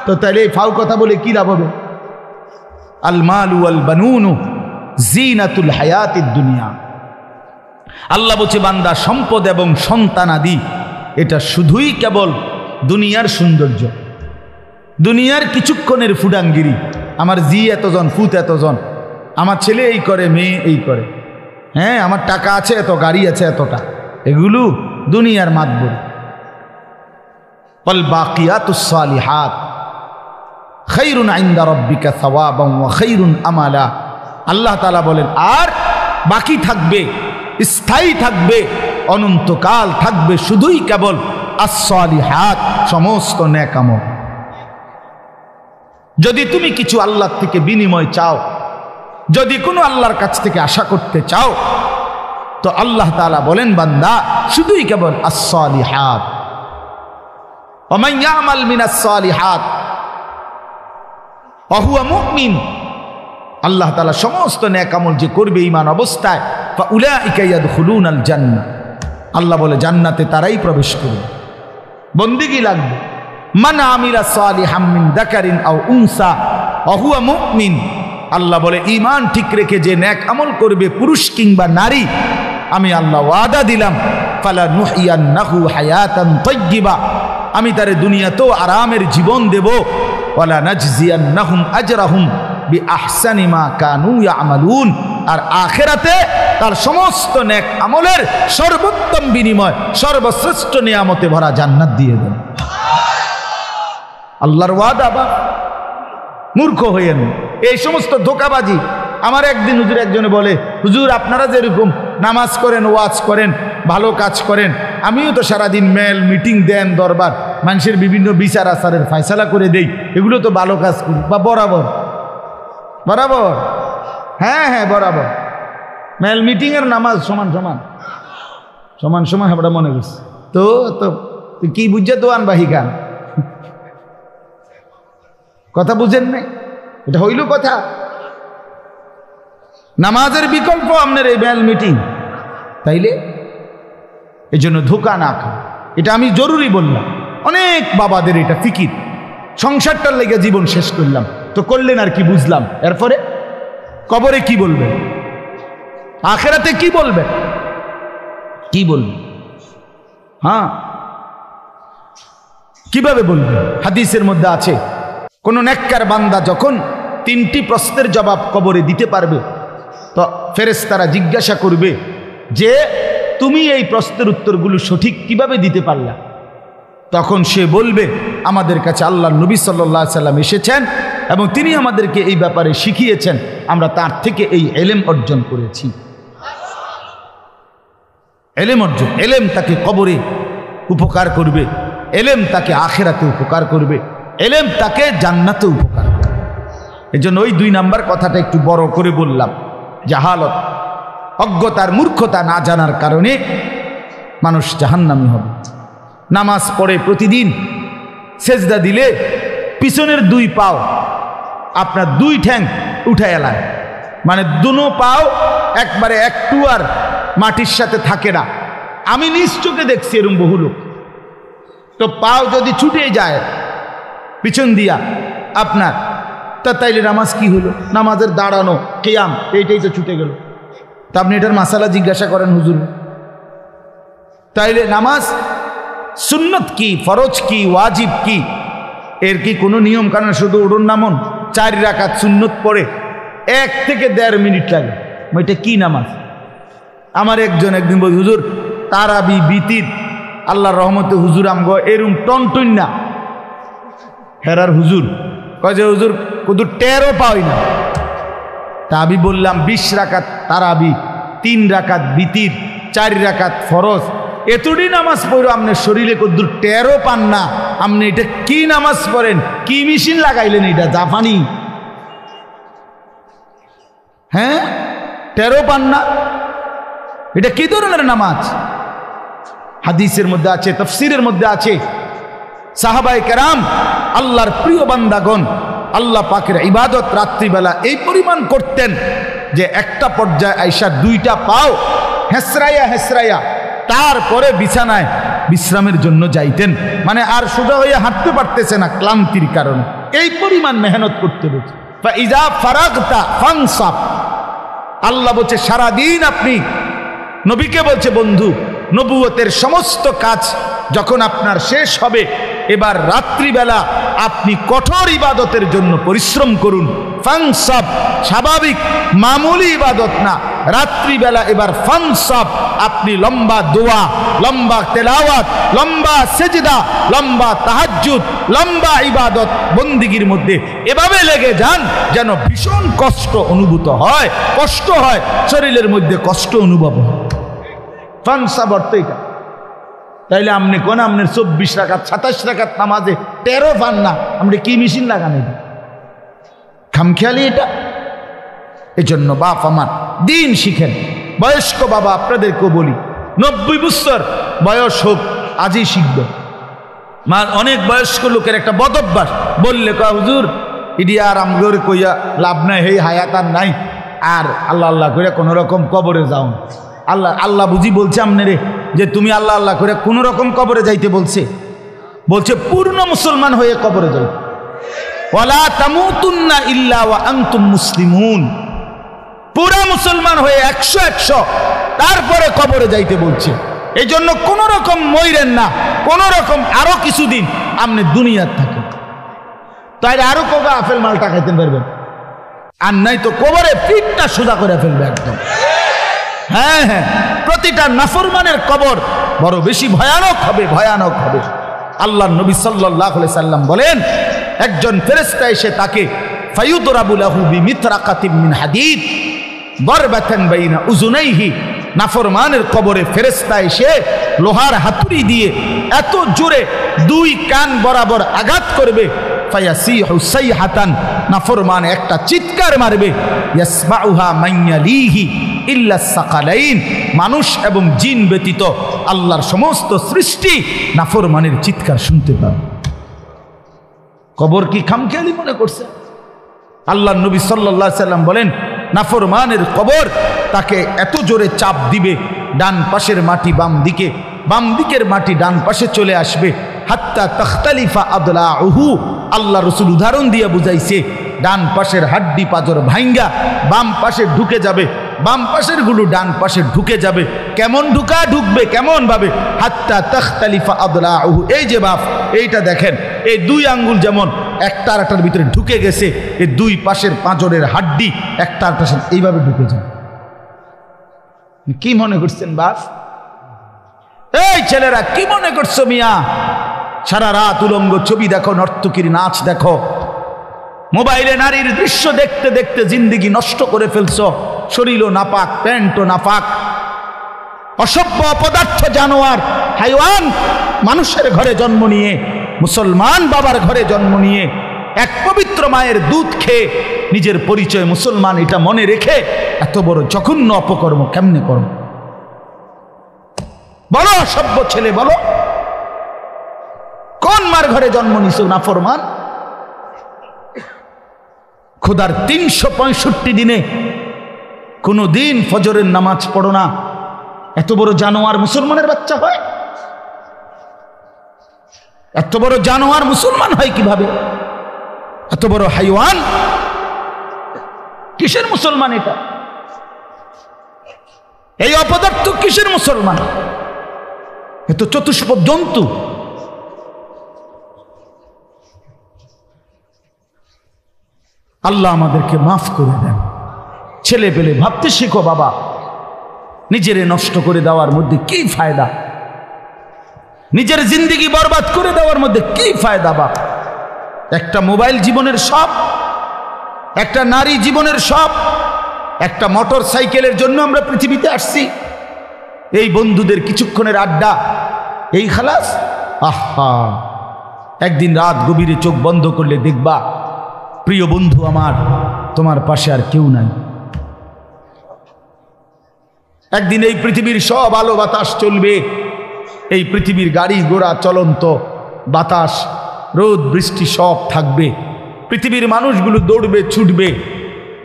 তো তাইলে এই ফাউ কথা বলে কি লাভ হবে? আল মালু ওয়াল বানুনু জিনাতুল হায়াতিদ দুনিয়া। আল্লাহ বলছে বান্দা সম্পদ এবং সন্তানাদি এটা শুধুই কেবল দুনিয়ার সৌন্দর্য, দুনিয়ার কিছুক্ষণের ফুডাঙ্গিরি। আমার জি এতজন, ফুত এতজন, আমার ছেলে এই করে, মেয়ে এই করে, হ্যাঁ আমার টাকা আছে এত, গাড়ি আছে এতটা, এগুলো দুনিয়ার মাতবর। ওয়াল বাকিয়াতুস সালিহাত খায়রুন ইনদা রাব্বিকা সাওয়াবান ওয়া খায়রুন আমালা। আল্লাহ তাআলা বলেন আর বাকি থাকবে, স্থায়ী থাকবে, অনন্তকাল থাকবে শুধুই কেবল আস-সালিহাত, সমস্ত নেক আমল। যদি তুমি কিছু আল্লাহ থেকে বিনিময় চাও, যদি কোনো আল্লাহর কাছ থেকে আশা করতে চাও, তো আল্লাহ তাআলা বলেন বান্দা শুধুই কেবল আস-সালিহাত। ওয়া মান ইয়ামাল মিনাস সালিহাত ওয়া হুয়া মুমিন। আল্লাহ তাআলা সমস্ত নেক আমল যে করবে ঈমান অবস্থায়, ফাউলাইকা ইয়াদখুলুনাল জান্নাহ, আল্লাহ বলে জান্নাতে তারাই প্রবেশ করবে। বন্দেগী লাগবে। মান আমিলা সালিহাম মিন যাকারিন আও উনসা ওয়া হুয়া মুমিন। আল্লাহ বলে ঈমান ঠিক রেখে যে নেক আমল করবে, পুরুষ কিংবা নারী, আমি আল্লাহ ওয়াদা দিলাম ফালা নুহইয়ান্নাহু হায়াতান তাইয়্যিবা, আমি তারে দুনিয়াতেও আরামের জীবন দেব। ওয়ালা নাজজিয়ান্নাহুম আজরাহুম বিআহসানি মা কানু ইয়ামালুন, আর আখিরাতে তার সমস্ত নেক আমলের সর্বোত্তম বিনিময়, সর্বশ্রেষ্ঠ নিয়ামতে ভরা জান্নাত দিয়ে দেন। আল্লাহর ওয়াদা। বা মূর্খ হইয়েন এই সমস্ত ধোঁকাবাজি। আমার একদিন হুজুর একজনে বলে, হুজুর আপনারা যেরকম নামাজ করেন, ওয়াজ করেন, ভালো কাজ করেন, আমিও তো সারাদিন মেল মিটিং দেন, দরবার মানুষের বিভিন্ন বিচার আচারের ফয়সালা করে দেই, এগুলো তো ভালো কাজ করি। বা বরাবর বরাবর, হ্যাঁ হ্যাঁ বরাবর, মেল মিটিংয়ের নামাজ সমান সমান সমান সমান আমরা মনে করছি। তো তো কি বুঝছে তো আনবাহি গান কথা বুঝেন নাই? এটা হইল কথা? নামাজের বিকল্প আপনার এই মেল মিটিং। তাইলে এই জন্য ধোকা না খা, এটা আমি জরুরি বললাম। অনেক বাবাদের এটা ফিকির, সংসারটার লেগে জীবন শেষ করলাম, তো করলেন আর কি বুঝলাম? এরপরে কবরে কি বলবেন? আখিরাতে কি বলবেন? কি বলবেন? হ্যাঁ কিভাবে বলবেন? হাদিসের মধ্যে আছে কোন নেককার বান্দা যখন 3টি প্রশ্নের জবাব কবরে দিতে পারবে, তো ফেরেশতারা জিজ্ঞাসা করবে যে তুমি এই প্রশ্নের উত্তরগুলো সঠিক কিভাবে দিতে পারলা? তখন সে বলবে আমাদের কাছে আল্লাহর নবী সাল্লাল্লাহু আলাইহি সাল্লাম এসেছেন এবং তিনি আমাদেরকে এই ব্যাপারে শিখিয়েছেন, আমরা তার থেকে এই ইলম অর্জন করেছি। ইলম অর্জন, ইলম তাকে কবরে উপকার করবে, ইলম তাকে আখিরাতে উপকার করবে, ইলম তাকে জান্নাতে উপকার করবে। এজন্য ওই 2 নাম্বার কথাটা একটু বড় করে বললাম। জাহালত, অজ্ঞতার, মূর্খতা, না জানার কারণে মানুষ জাহান্নামী হবে। নামাজ পড়ে প্রতিদিন সেজদা দিলে পিছনের 2 পাও আপনার 2 ঠ্যাং উঠে এলায়, মানে দুনো পাও একবারে একটু আর মাটির সাথে থাকে না। আমি নিজ চোখে দেখছি এরকম বহু লোক। তো পাও যদি ছুটে যায় পিছন দিয়া আপনার, তা তাইলে নামাজ কি হলো? নামাজের দাঁড়ানো, কিয়াম এইটাই তো ছুটে গেল। তা আপনি এটার মাসালা জিজ্ঞাসা করেন হুজুর। তাইলে নামাজ সুন্নত কি, ফরজ কি, ওয়াজিব কি, এর কি কোনো নিয়ম কানুন? শুধু উঠুন নামুন 4 রাকাত সুন্নত পড়ে 1 থেকে 1.5 মিনিট লাগে, ওইটা কি নামাজ? আমার একদিন বলি, হুজুর তারাবি বিতির আল্লাহর রহমতে হুজুর আমগো এরম টনটন না হেরার হুজুর কয় যে হুজুর কুদুর টেরও পাই না। তা আমি বললাম 20 রাকাত তারাবি, 3 রাকাত বিতির, 4 রাকাত ফরজ, এতটি নামাজ পড়ো আপনার শরীরে কুদুর টেরও পান না, আপনি এটা কি নামাজ পড়েন? কি মেশিন লাগাইলেন? এটা জাপানি? হ্যাঁ, টেরও পান না? এটা কি ধরনের নামাজ? হাদিসের মধ্যে আছে, তাফসীরের মধ্যে আছে, সাহাবায়ে কেরাম আল্লাহর প্রিয় বান্দাগণ আল্লাহ পাকের ইবাদত রাত্রিবেলা এই পরিমাণ করতেন যে একটা পর্যায়ে আইসা 2টা পাও হেসরাইয়া হেসরাইয়া তারপরে বিছানায় বিশ্রামের জন্য যাইতেন। মানে আর সোজা হয়ে হাঁটতে পারতেছে না ক্লান্তির কারণে, এই পরিমাণ মেহনত করতে হচ্ছে। ফাইজা ফারাগতা ফানসাব, আল্লাহ বলছে সারাদিন আপনি, নবীকে বলছে বন্ধু, নবুয়তের সমস্ত কাজ যখন আপনার শেষ হবে, এবার রাত্রিবেলা আপনি কঠোর ইবাদতের জন্য পরিশ্রম করুন। ফানসাব স্বাভাবিক মামুলি ইবাদত না, রাত্রিবেলা এবার ফানসাব আপনি লম্বা দোয়া, লম্বা তেলাওয়াত, লম্বা সেজদা, লম্বা তাহাজ্জুদ, লম্বা ইবাদত বন্দিগির মধ্যে এভাবে লেগে যান যেন ভীষণ কষ্ট অনুভূত হয়, কষ্ট হয়, শরীরের মধ্যে কষ্ট অনুভব হয়। ফানসাব অর্থ এটা। তাইলে আপনি কোন আপনার 24 রাকাত 27 রাকাত নামাজে 13 পান না, আপনি কি মেশিন লাগান? এটা খামখেয়ালি এটা। এই জন্য বাপ আমার দিন শিখেন। বয়স্ক বাবা আপনাদেরকেও বলি, 90 বছর বয়স হোক আজই শিখবে। অনেক বয়স্ক লোকের একটা বদ অভ্যাস, বললে কয় হুজুর ইডি আর আমগরে কইয়া লাভ নাই, হেই হায়াত আর নাই, আর আল্লাহ আল্লাহ করে কোন রকম কবরে যাও। আল্লাহ আল্লাহ বুঝি বলছে আপনারে যে তুমি আল্লাহ আল্লাহ করে কোন রকম কবরে যাইতে বলছে? বলছে পূর্ণ মুসলমান হয়ে কবরে যাই। ওয়ালা তামুতুন্না ইল্লা ওয়া আনতুম মুসলিমুন, পুরা মুসলমান হয়ে 100 তারপরে কবরে যাইতে বলছে। এই জন্য কোন রকম মইরেন না, কোন রকম আরো কিছুদিন আপনি দুনিয়ার থাকেন, তাই আরো কবে আপেল মালটা খাইতে পারবেন, আর নাই তো কবরে পিঠটা সোজা করে ফেলবে একদম। হ্যাঁ হ্যাঁ, প্রতিটা নাফরমানের কবর বড় বেশি ভয়ানক হবে, ভয়ানক হবে। আল্লাহর নবী সাল্লাল্লাহু আলাইহি সাল্লাম বলেন, একজন ফেরেশতা এসে তাকে ফায়ুদরাবু লাহু বিমিতরাকাতিন মিন হাদিদ দারবাতান বাইনা উযুনাইহি, নাফরমানের কবরে ফেরেশতা এসে লোহার হাতুড়ি দিয়ে এত জোরে 2 কান বরাবর আঘাত করবে, ফায়াসিহু সাইহাতান, নাফরমান একটা চিৎকার মারবে, ইয়াসমাউহা মান ইয়ালিহি ইল্লা সাকালাইন, মানুষ এবং জিন ব্যতীত আল্লাহর সমস্ত সৃষ্টি নাফরমানের চিৎকার শুনতে পাবে। কবর কি খামখেয়ালি মনে করছে? আল্লাহর নবী সাল্লাল্লাহু আলাইহি সাল্লাম বলেন, নাফরমানের কবর তাকে এত জোরে চাপ দিবে, ডান পাশের মাটি বাম দিকে, বাম দিকের মাটি ডান পাশে চলে আসবে, হাত্তা তাখতালিফা আদলাউহু, আল্লাহ রাসূল উদাহরণ দিয়ে বুঝাইছে, ডান পাশের হাড্ডি পাজর ভাঙ্গা বাম পাশে ঢুকে যাবে, বাম পাশের গুলো ডান পাশে ঢুকে যাবে। কেমন ঢুকবে কেমন ভাবে? হাত্তা তাখতালিফা আদলাউহু, এই যে বাপ এইটা দেখেন, এই 2 আঙ্গুল যেমন একটা আরেকটার ভিতরে ঢুকে গেছে, এই 2 পাশের পাঁজরের হাড্ডি একটা আরেকটার সাথে এইভাবে ঢুকে যায়। কি মনে করছেন বাপ? এই ছেলেরা কি মনে করছো মিয়া? সারা রাত উলঙ্গ ছবি দেখো, নর্তকীর নাচ দেখো, মোবাইলে নারীর দৃশ্য দেখতে দেখতে জিন্দেগি নষ্ট করে ফেলছো, শরীরও নাপাক, প্যান্টও নাপাক, অসভ্য অপদার্থ জানোয়ার হাইওয়ান মানুষের ঘরে জন্ম নিয়ে, মুসলমান বাবার ঘরে জন্ম নিয়ে, এক পবিত্র মায়ের দুধ খেয়ে নিজের পরিচয় মুসলমান এটা মনে রেখে এত বড় জঘন্য অপকর্ম কেমনে করো? বলো অসভ্য ছেলে, বলো কোন মার ঘরে জন্ম নিছো নাফরমান? খোদার 365 দিনে কোনো দিন ফজরের নামাজ পড়ো না, এত বড় জানোয়ার মুসলমানের বাচ্চা হয়? এত বড় জানোয়ার মুসলমান হয় কিভাবে? এত বড় হাইওয়ান কিসের মুসলমান এটা? এই অপদার্থ কিসের মুসলমান? এ তো চতুষ্পদ জন্তু। আল্লাহ আমাদেরকে মাফ করে দেন। ছেলে পেলে ভাবতে শিখো বাবা, নিজেরে নষ্ট করে দেওয়ার মধ্যে কি ফায়দা? নিজের জিন্দেগি বরবাদ করে দেওয়ার মধ্যে কি ফায়দা বাপ? একটা মোবাইল জীবনের সব, একটা নারী জীবনের সব, একটা মোটর সাইকেলের জন্য আমরা পৃথিবীতে আসছি। এই বন্ধুদের কিছুক্ষণের আড্ডা, এই খালাস। আহা, একদিন রাত গভীরে চোখ বন্ধ করলে দেখবা প্রিয় বন্ধু আমার, তোমার পাশে আর কেউ নাই। একদিন এই পৃথিবীর সব আলো বাতাস চলবে, এই পৃথিবীর গাড়ি ঘোড়া চলন্ত, বাতাস রোদ বৃষ্টি সব থাকবে, পৃথিবীর মানুষগুলো দৌড়বে ছুটবে,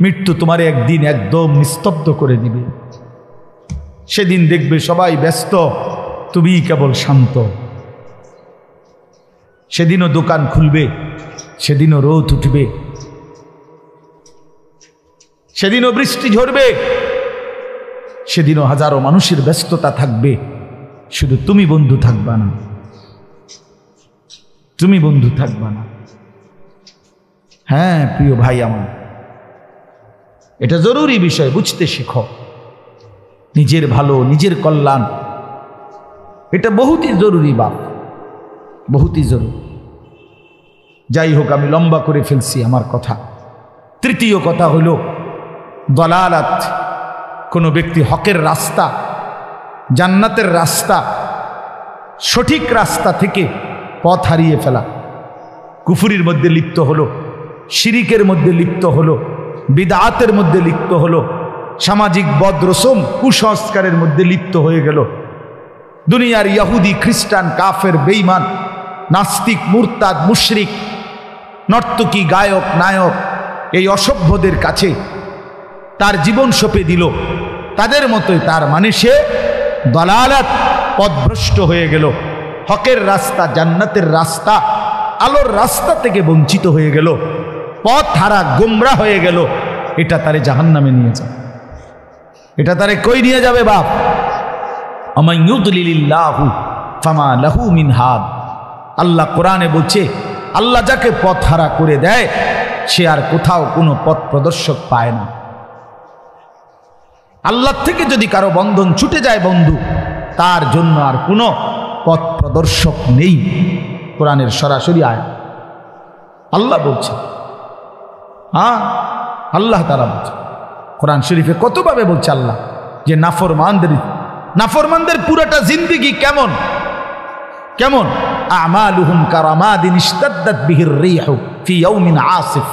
মৃত্যু তোমারে একদিন একদম নিস্তব্ধ করে দিবে। সেদিন দেখবে সবাই ব্যস্ত, তুমি কেবল শান্ত। সেদিনও দোকান খুলবে, সেদিনও রোদ উঠবে, সেদিনও বৃষ্টি ঝরবে, সেদিনও হাজারো মানুষের ব্যস্ততা থাকবে, শুধু তুমি বন্ধু থাকবা না, তুমি বন্ধু থাকবা না। হ্যাঁ প্রিয় ভাই আমার, এটা জরুরি বিষয়, বুঝতে শিখো। নিজের ভালো, নিজের কল্যাণ, এটা বহুতই জরুরি বাপ, বহুতই জরুরি। যাই হোক, আমি লম্বা করে ফেলছি আমার কথা। তৃতীয় কথা হলো দলালাত। কোনো ব্যক্তি হকের রাস্তা, জান্নাতের রাস্তা, সঠিক রাস্তা থেকে পথ হারিয়ে ফেলা, কুফরির মধ্যে লিপ্ত হলো, শিরিকের মধ্যে লিপ্ত হলো, বিদআতের মধ্যে লিপ্ত হলো, সামাজিক বদরসম কুসংস্কারের মধ্যে লিপ্ত হয়ে গেল। দুনিয়ার ইহুদি খ্রিস্টান কাফের বেঈমান নাস্তিক মুরতাদ মুশরিক নর্তকী গায়ক নায়ক এই অসভ্যদের কাছে তার জীবন সঁপে দিল। তাদের মতোই তার মানে সে দলালাত, পথভ্রষ্ট হয়ে গেল, হকের রাস্তা, জান্নাতের রাস্তা, আলোর রাস্তা থেকে বঞ্চিত হয়ে গেল, পথ হারা গোমরা হয়ে গেল। এটা তারে জাহান্নামে নিয়ে যাবে। এটা তারে কই নিয়ে যাবে বাপ? আমান ইউদলিলিল্লাহু ফামা লাহু মিন হাদ। আল্লাহ কোরআনে বলছে, আল্লাহ যাকে পথ হারা করে দেয় সে আর কোথাও কোনো পথ প্রদর্শক পায় না। আল্লাহ থেকে যদি কারো বন্ধন ছুটে যায় বন্ধু, তার জন্য আর কোনো পথ প্রদর্শক নেই। কোরআনের সরাসরি আয়াত আল্লাহ বলছে। হ্যাঁ, আল্লাহ তাআলা বলছে কোরআন শরীফে কতভাবে বলছে আল্লাহ যে নাফরমানদের পুরাটা জিন্দেগি কেমন কেমন। আমালুহুম কারামাদিন ইশতাদ্দাত বিহির রিহু ফি ইয়াউমিন আসিফ।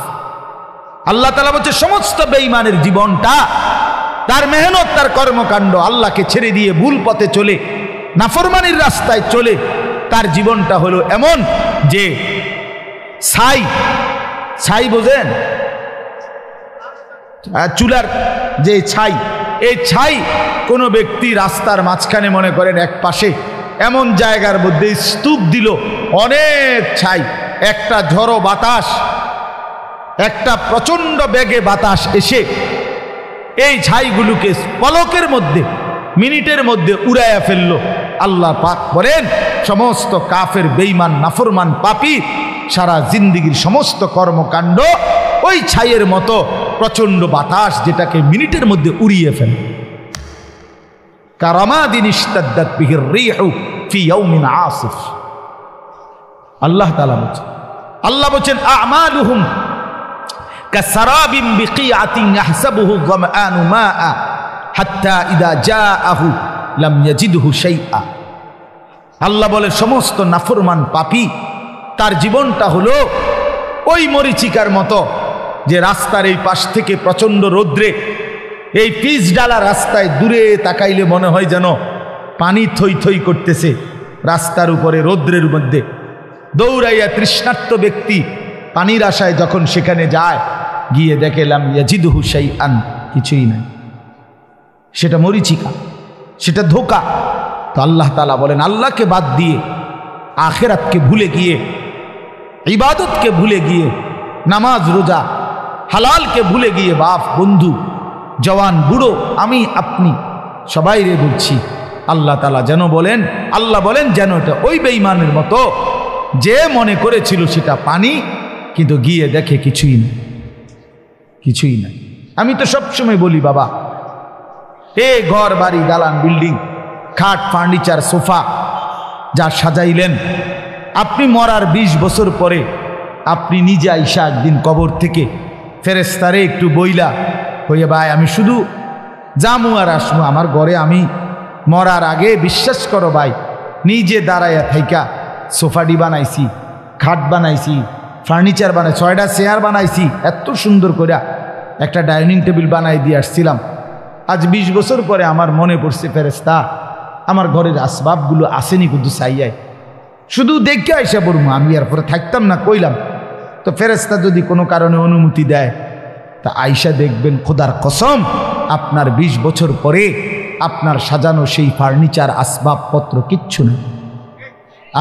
আল্লাহ তাআলা বলছে সমস্ত বেঈমানের জীবনটা, তার মেহনত, তার কর্মকাণ্ড আল্লাহকে ছেড়ে দিয়ে ভুল পথে চলে, নাফরমানির রাস্তায় চলে, তার জীবনটা হলো এমন যে ছাই বোঝেন, চুলার যে ছাই, এই ছাই কোনো ব্যক্তি রাস্তার মাঝখানে মনে করেন এক পাশে এমন জায়গার মধ্যে স্তূপ দিল, অনেক ছাই, একটা ঝড়ো বাতাস, একটা প্রচন্ড বেগে বাতাস এসে এই ছাইগুলোকে পলকের মধ্যে, মিনিটের মধ্যে উড়াইয়া ফেলল। আল্লাহ পাক বলেন সমস্ত কাফের বেঈমান নাফরমান পাপী সারা জিন্দেগির সমস্ত কর্মকাণ্ড ওই ছাইয়ের মতো প্রচন্ড বাতাস যেটাকে মিনিটের মধ্যে উড়িয়ে ফেলে। কারামাদিন ইশতাদ্দাত বিহির রিহু ফি ইয়াউমিন আসিফ। আল্লাহ তাআলা বলেন, আল্লাহ বলেন আমালুহুম কাসারাবিন বিকিআতিন ইয়াহসাবুহু যামআনু মাআ হাত্তা ইযা জাআহু লাম ইয়াজিদহু শাইআ। আল্লাহ বলে সমস্ত নাফরমান পাপী তার জীবনটা হলো ওই মরিচিকার মতো, যে রাস্তার এই পাশ থেকে প্রচন্ড রৌদ্রে, এই পিচ ডালা রাস্তায় দূরে তাকাইলে মনে হয় যেন পানি থই থই করতেছে রাস্তার উপরে রৌদ্রের মধ্যে। দৌড়াইয়া তৃষ্ণার্ত ব্যক্তি পানির আশায় যখন সেখানে যায়, গিয়ে দেখে লাম ইয়াজিদহু শাইআন, কিছুই নাই, সেটা মরিচিকা, সেটা ধোঁকা। তো আল্লাহ তাআলা বলেন আল্লাহকে বাদ দিয়ে, আখিরাতকে ভুলে গিয়ে, ইবাদতকে ভুলে গিয়ে, নামাজ রোজা হালালকে ভুলে গিয়ে, বাপ বন্ধু জওয়ান বুড়ো আমি আপনি সবাই রে বলছি, আল্লাহ তাআলা যেন বলেন, আল্লাহ বলেন যেন এটা ওই বেঈমানের মতো যে মনে করেছিল সেটা পানি, কিন্তু গিয়ে দেখে কিছুই না, কিছুই না। আমি তো সবসময় বলি বাবা, ঘর বাড়ি দালান বিল্ডিং, খাট ফার্নিচার সোফা যা সাজাইলেন, আপনি মরার 20 বছর পরে আপনি নিজে আইসা একদিন কবর থেকে ফেরেশতারে একটু বইলা হইয়া, ভাই আমি শুধু জামু আর আসমু, আমার ঘরে আমি মরার আগে বিশ্বাস করো ভাই নিজে দাঁড়াইয়া থাইকা সোফাটি বানাইছি, খাট বানাইছি, ফার্নিচার বানাই, 6টা চেয়ার বানাইছি, এত সুন্দর করে একটা ডাইনিং টেবিল বানাই দিয়ে আসছিলাম। আজ 20 বছর পরে আমার মনে পড়ছে ফেরেশতা আমার ঘরের আসবাবগুলো আসেনি কিন্তু চাইয়াই, শুধু দেখে আইসা পড়বো, আমি আর পরে থাকতাম না কইলাম। তো ফেরেশতা যদি কোনো কারণে অনুমতি দেয় তা আইসা দেখবেন খোদার কসম আপনার 20 বছর পরে আপনার সাজানো সেই ফার্নিচার আসবাবপত্র কিচ্ছু না,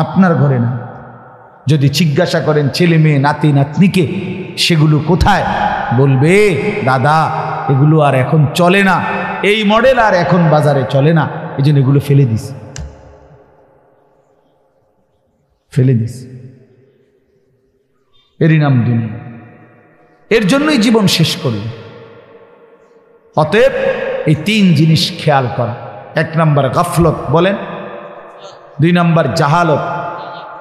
আপনার ঘরে না। যদি জিজ্ঞাসা করেন ছেলে মেয়ে নাতি নাতনিকে সেগুলো কোথায়, বলবে দাদা এগুলো আর এখন চলে না, এই মডেল আর এখন বাজারে চলে না, এই জন্য এগুলো ফেলে দিস, ফেলে দিস। এরই নাম দুনিয়া, এর জন্যই জীবন শেষ করল। অতএব এই 3 জিনিস খেয়াল করা। 1 নম্বর গাফলত বলেন, 2 নম্বর জাহালত,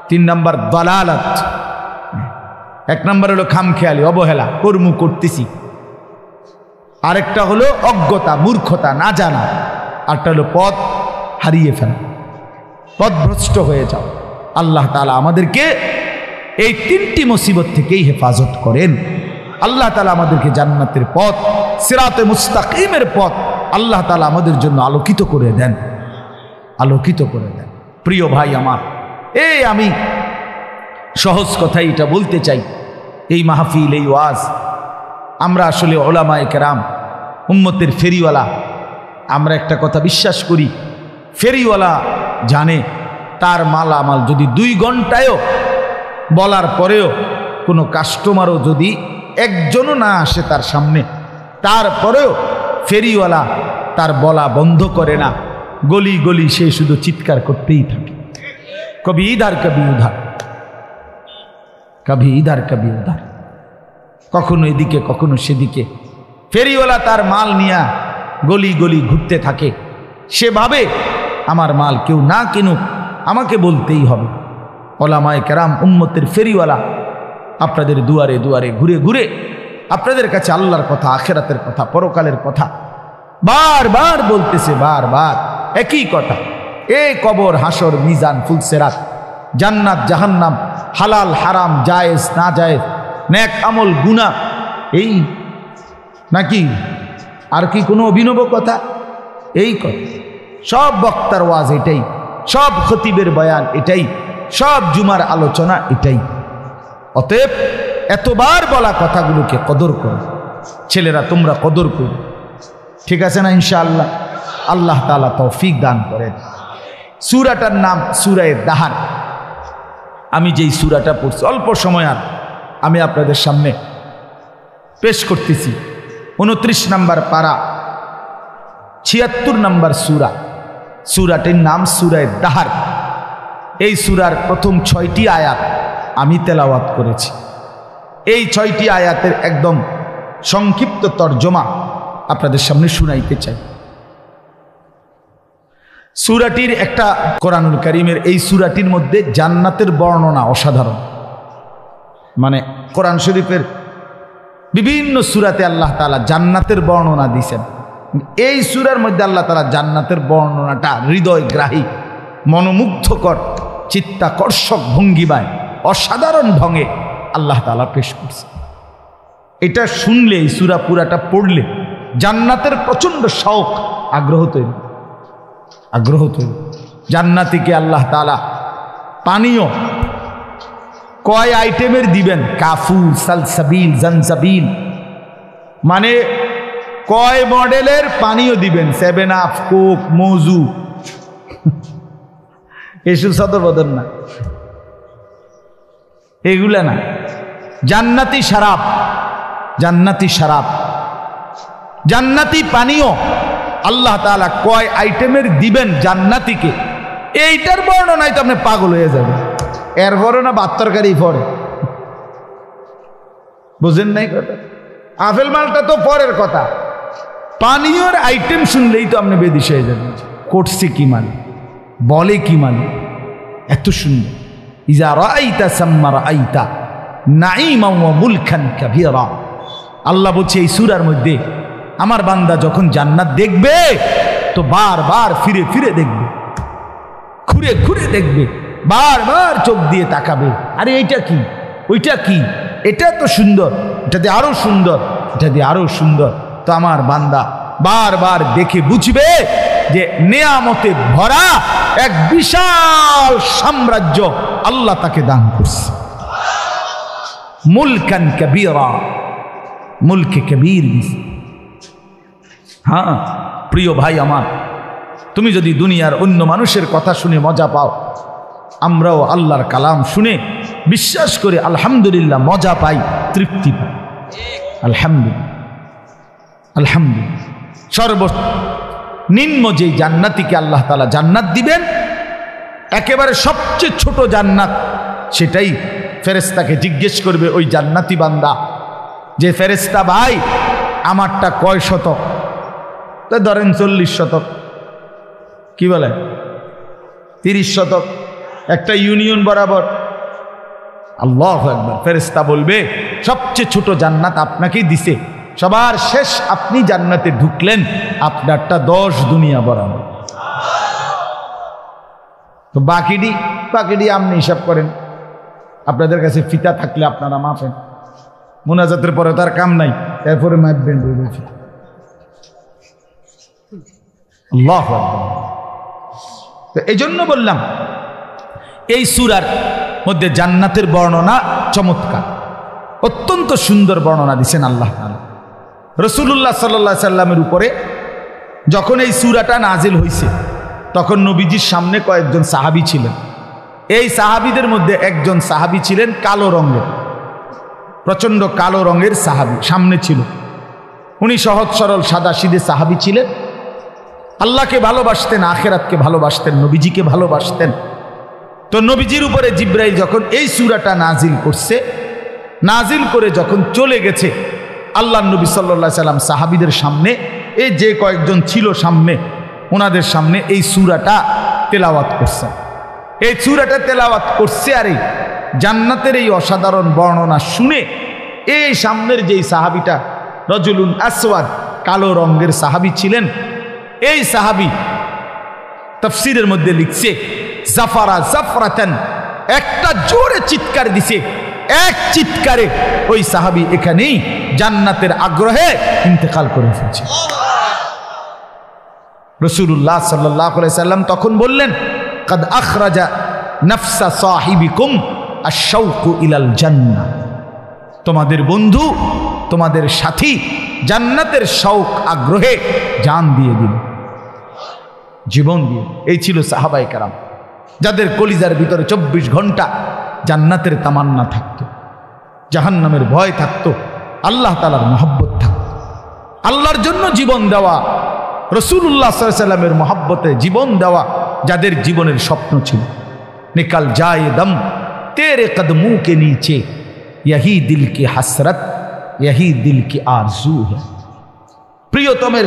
3 নম্বর দালালত। 1 নম্বর হলো খামখেয়ালি, অবহেলা, কর্ম করতেছি। আরেকটা হলো অজ্ঞতা, মূর্খতা, না জানা। আরেকটা হলো পথ হারিয়ে ফেলা, পথভ্রষ্ট হয়ে যাও। আল্লাহ তাআলা আমাদেরকে এই 3টি মুসিবত থেকেই হেফাজত করেন। আল্লাহ তাআলা আমাদেরকে জান্নাতের পথ, সিরাতে মুস্তাকিমের পথ আল্লাহ তাআলা আমাদের জন্য আলোকিত করে দেন, আলোকিত করে দেন। প্রিয় ভাই আমার, আমি সহজ কথাই এটা বলতে চাই, এই মাহফিল, এই ওয়াজ, আমরা আসলে উলামায়ে কেরাম উম্মতের ফেরিওয়ালা। আমরা একটা কথা বিশ্বাস করি, ফেরিওয়ালা জানে তার মালামাল যদি 2 ঘন্টায়ও বলার পরেও কোনো কাস্টমারও যদি একজনও না আসে তার সামনে, তারপরেও ফেরিওয়ালা তার বলা বন্ধ করে না, গলি গলি সে শুধু চিৎকার করতেই থাকে, কবি ইধার কবি উধার, কবি ইধার কবি উধার, কখনো এদিকে কখনো সেদিকে। ফেরিওয়ালা তার মাল নিয়ে গলি গলি ঘুরতে থাকে, সেভাবে আমার মাল কেউ না কিনুক আমাকে বলতেই হবে। উলামায়ে কেরাম উম্মতের ফেরিওয়ালা আপনাদের দুয়ারে দুয়ারে ঘুরে ঘুরে আপনাদের কাছে আল্লাহর কথা, আখিরাতের কথা, পরকালের কথা বারবার বলতেছে, বারবার একই কথা। কবর, হাসর, মিজান, ফুলসেরাত, জান্নাত, জাহান্নাম, হালাল হারাম, জায়েজ না জায়েজ, নেক আমল, গুনাহ, এই নাকি আর কি কোনো অভিনব কথা? এই কথা। সব বক্তার ওয়াজ এটাই, সব খতিবের বয়ান এটাই, সব জুমার আলোচনা এটাই। অতএব এতবার বলা কথাগুলোকে কদর করো ছেলেরা, তোমরা কদর করো, ঠিক আছে না? ইনশাআল্লাহ আল্লাহ তাআলা তৌফিক দান করেন। সূরাটার নাম সূরা দাহার। আমি যেই সূরাটা পড়ছি অল্প সময় আর আমি আপনাদের সামনে পেশ করতেছি। 29 নম্বর পারা, 76 নম্বর সূরা। সূরাটির নাম সূরা দাহার। এই সূরার প্রথম 6টি আয়াত আমি তেলাওয়াত করেছি। এই 6টি আয়াতের একদম সংক্ষিপ্ত তর্জমা আপনাদের সামনে শুনাইতে চাই। সূরাটির একটা, কোরআনুল কারীমের এই সূরাটির মধ্যে জান্নাতের বর্ণনা অসাধারণ। মানে কোরআন শরীফের বিভিন্ন সূরাতে আল্লাহ তাআলা জান্নাতের বর্ণনা দিয়েছেন, এই সূরার মধ্যে আল্লাহ তাআলা জান্নাতের বর্ণনাটা হৃদয়গ্রাহী, মনোমুগ্ধকর, চিত্তাকর্ষক ভঙ্গিমায় অসাধারণ ঢঙে আল্লাহ তাআলা পেশ করছে। এটা শুনলে, এই সূরা পুরাটা পড়লে জান্নাতের প্রচণ্ড শৌক, আগ্রহ তৈরি। জান্নাতীকে আল্লাহ তাআলা পানীয় কয় আইটেমের দিবেন? কাফুর, সালসাবিল, জনজাবিল, মানে কয় মডেলের পানীয় দিবেন? 7 আপ, কোক, মজু, এসব সদর বদল না, এগুলা না। জান্নাতি শরাব, জান্নাতি শরাব, জান্নাতি পানীয় আল্লাহ তাআলা কয় আইটেমের দিবেন জান্নাতীকে, এইটার বর্ণনায় তো আপনি পাগল হয়ে যাবেন। এর বর্ণনা ভাত তরকারি পরে, বুঝেন নাই কথা? আপেল মালটা তো পরের কথা, পানীয়র আইটেম শুনলেই তো আপনি বেদিশ হয়ে যাবেন। করছে কি মানে, বলে কি মানে, এত সুন্দর। ইজা রাআইতা সাম্মা রাআইতা নাঈমান ওয়া মুলকান কাবীরা। আল্লাহ বলছে এই সূরার মধ্যে, আমার বান্দা যখন জান্নাত দেখবে তো বারবার ফিরে ফিরে দেখবে, ঘুরে ঘুরে দেখবে, বারবার চোখ দিয়ে তাকাবে, আরে এইটা কি, ওইটা কি, এটা তো সুন্দর, এটা দিয়ে আরো সুন্দর, এটা দিয়ে আরো সুন্দর। তো আমার বান্দা বারবার দেখে বুঝবে যে নেয়ামতে ভরা এক বিশাল সাম্রাজ্য আল্লাহ তাকে দান করছে। মুলকান কবীরা, মুলকে কবীর। হ্যাঁ প্রিয় ভাই আমার, তুমি যদি দুনিয়ার অন্য মানুষের কথা শুনে মজা পাও, আমরাও আল্লাহর কালাম শুনে বিশ্বাস করে আলহামদুলিল্লাহ মজা পাই, তৃপ্তি পাই। আলহামদুলিল্লাহ, আলহামদুলিল্লাহ। সর্বনিম্ন যে জান্নাতীকে আল্লাহ তাআলা জান্নাত দিবেন, একেবারে সবচেয়ে ছোট জান্নাত, সেটাই ফেরেশতাকে জিজ্ঞেস করবে ওই জান্নাতি বান্দা যে ফেরেশতা ভাই আমারটা কয় শতক? তো ধরেন 40 শতক, কি বলে 30 শতক, একটা ইউনিয়ন বরাবর। আল্লাহু আকবার। ফেরেশতা বলবে সবচেয়ে ছোট জান্নাত আপনাকেই দিছে, সবার শেষ আপনি জান্নাতে ঢুকলেন, আপনারটা 10 দুনিয়া বরাবর। তো বাকিটি আপনি হিসাব করেন, আপনাদের কাছে ফিতা থাকলে আপনারা মাপেন, মুনাজাতের পরে তার কাম নাই, এরপরে মাপবেন। আল্লাহু আকবার। তো এই জন্য বললাম এই সূরার মধ্যে জান্নাতের বর্ণনা চমৎকার, অত্যন্ত সুন্দর বর্ণনা দিয়েছেন আল্লাহ তাআলা। রাসূলুল্লাহ সাল্লাল্লাহু আলাইহি সাল্লামের উপরে যখন এই সূরাটা নাজিল হয়েছে, তখন নবীজির সামনে কয়েকজন সাহাবী ছিলেন। এই সাহাবীদের মধ্যে একজন সাহাবী ছিলেন কালো রঙের, প্রচণ্ড কালো রঙের সাহাবী সামনে ছিল। উনি সহজ সরল সাদা সিধে সাহাবী ছিলেন, আল্লাহকে ভালোবাসতেন, আখিরাতকে ভালোবাসতেন, নবীজিকে ভালোবাসতেন। তো নবীজির উপরে জিবরাইল যখন এই সূরাটা নাজিল করছে, নাজিল করে যখন চলে গেছে, আল্লাহ নবী সাল্লাল্লাহু আলাইহি সাল্লাম সাহাবীদের সামনে, এই যে কয়েকজন ছিল সামনে, ওনাদের সামনে এই সূরাটা তেলাওয়াত করছে। এই সূরাটা তেলাওয়াত করছে, আর এই জান্নাতের এই অসাধারণ বর্ণনা শুনে এই সামনের যেই সাহাবীটা রজুলুন আসওয়াদ, কালো রঙের সাহাবী ছিলেন, এই সাহাবী তাফসীরের মধ্যে লিখছে জাফারা জাফরাতান, একটা জোরে চিৎকার দিছে, এক চিৎকারে ওই সাহাবী এখানেই জান্নাতের আগ্রহে ইন্তেকাল করে ফেলছে। রাসূলুল্লাহ সাল্লাল্লাহু আলাইহি সাল্লাম তখন বললেন কাদ আখরাজা নাফসা সাহিবিকুম আশ-শাওকু ইলাল জান্নাহ, তোমাদের বন্ধু, তোমাদের সাথী জান্নাতের শৌক আগ্রহে জান দিয়ে দিল, জীবন দিয়ে। এই ছিল সাহাবায়ে কেরাম, যাদের কলিজার ভিতরে 24 ঘন্টা জান্নাতের তামান্না থাকতো, জাহান্নামের ভয় থাকতো, আল্লাহ তাআলার মহব্বত থাকতো। আল্লাহর জন্য জীবন দেওয়া, রাসূলুল্লাহ সাল্লাল্লাহু আলাইহি ওয়াসাল্লামের মহব্বতে জীবন দেওয়া যাদের জীবনের স্বপ্ন ছিল। নিকাল যায় দম তেরে কদমোं के नीचे यही दिल की हसरत यही दिल की आरज़ू है। প্রিয়তমের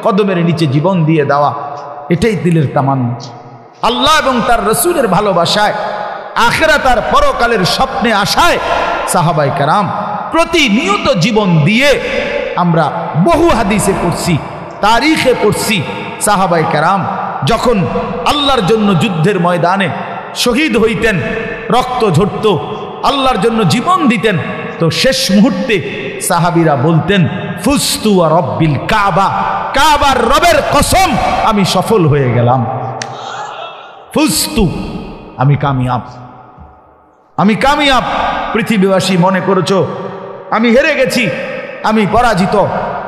কদমের নিচে জীবন দিয়ে দেওয়া, এটাই দিলের তামান্না। আল্লাহ এবং তার রাসূলের ভালোবাসায়, আখিরাত আর পরকালের স্বপ্নে আশায় সাহাবায়ে কেরাম প্রতিনিয়ত জীবন দিয়ে। আমরা বহু হাদিসে পড়ছি, তারিখে পড়ছি, সাহাবায়ে কেরাম যখন আল্লাহর জন্য যুদ্ধের ময়দানে শহীদ হইতেন, রক্ত ঝরত, আল্লাহর জন্য জীবন দিতেন, তো শেষ মুহূর্তে সাহাবীরা বলতেন ফুস্তু ওয়া রব্বিল কাবা, কাবার রবের কসম আমি সফল হয়ে গেলাম। ফুস্তু, আমি কামিয়াব, আমি কামিয়াব। পৃথিবীবাসী মনে করেছো আমি হেরে গেছি, আমি পরাজিত,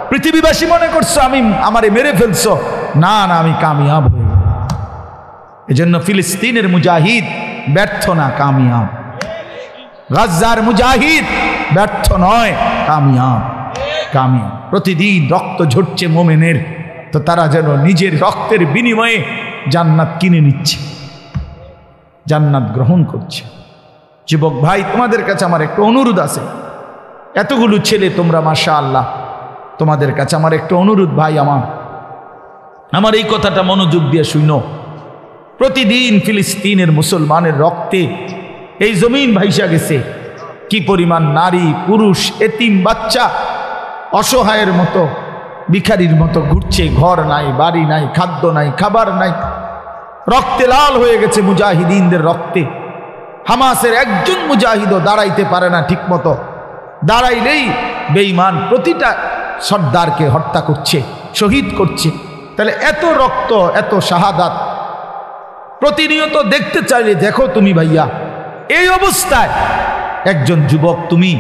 পৃথিবীবাসী মনে করছো আমি আমারে মেরে ফেলছো, না না, আমি কামিয়াব হয়ে গেলাম। এজন্য ফিলিস্তিনের মুজাহিদ ব্যর্থ না, কামিয়াব। গাজার মুজাহিদ ব্যর্থ নয়, কামিয়াব, কামিয়াব। প্রতিদিন রক্ত ঝরছে মোমেনের, তো তারা যেন নিজের রক্তের বিনিময়ে জান্নাত কিনে নিচ্ছে, জান্নাত গ্রহণ করছে। যুবক ভাই, তোমাদের কাছে আমার একটা অনুরোধ আছে। এতগুলো ছেলে তোমরা মাশাআল্লাহ, তোমাদের কাছে আমার একটা অনুরোধ ভাই, আমার এই কথাটা মনোযোগ দিয়ে শুনো। প্রতিদিন ফিলিস্তিনের মুসলমানের রক্তে এই জমিন ভাইসা গেছে। কি পরিমাণ নারী পুরুষ, এতিম বাচ্চা অসহায়ের মতো, ভিখারির মতো ঘুরছে, ঘর নাই, বাড়ি নাই, খাদ্য নাই, খাবার নাই, রক্তে লাল হয়ে গেছে মুজাহিদিনদের রক্তে। হামাসের একজন মুজাহিদও দাঁড়াইতে পারে না ঠিক মতো, দাঁড়াইলেই বেঈমান প্রতিটা সর্দারকে হত্যা করছে, শহীদ করছে। তাহলে এত রক্ত, এত শাহাদাত প্রতিনিয়ত দেখতে চাইলে দেখো তুমি ভাইয়া, এই অবস্থায় একজন যুবক তুমি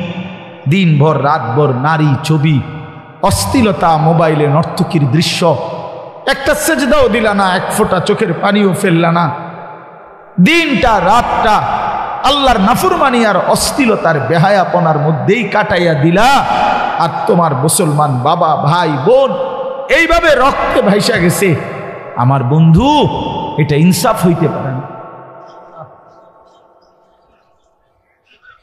দিনভর রাতভর নারী ছবি, অশ্লীলতা, মোবাইলে নর্তকীর দৃশ্য, একটা সেজদাও দিলা না, এক ফোঁটা চোখের পানিও ফেললা না, দিনটা রাতটা আল্লাহর নাফরমানি আর অশ্লীলতার বেহায়াপনার মধ্যেই কাটাইয়া দিলা। আর তোমার মুসলমান বাবা, ভাই, বোন এইভাবে রক্তে ভাইসা গেছে। আমার বন্ধু, এটা ইনসাফ হইতে পারে না,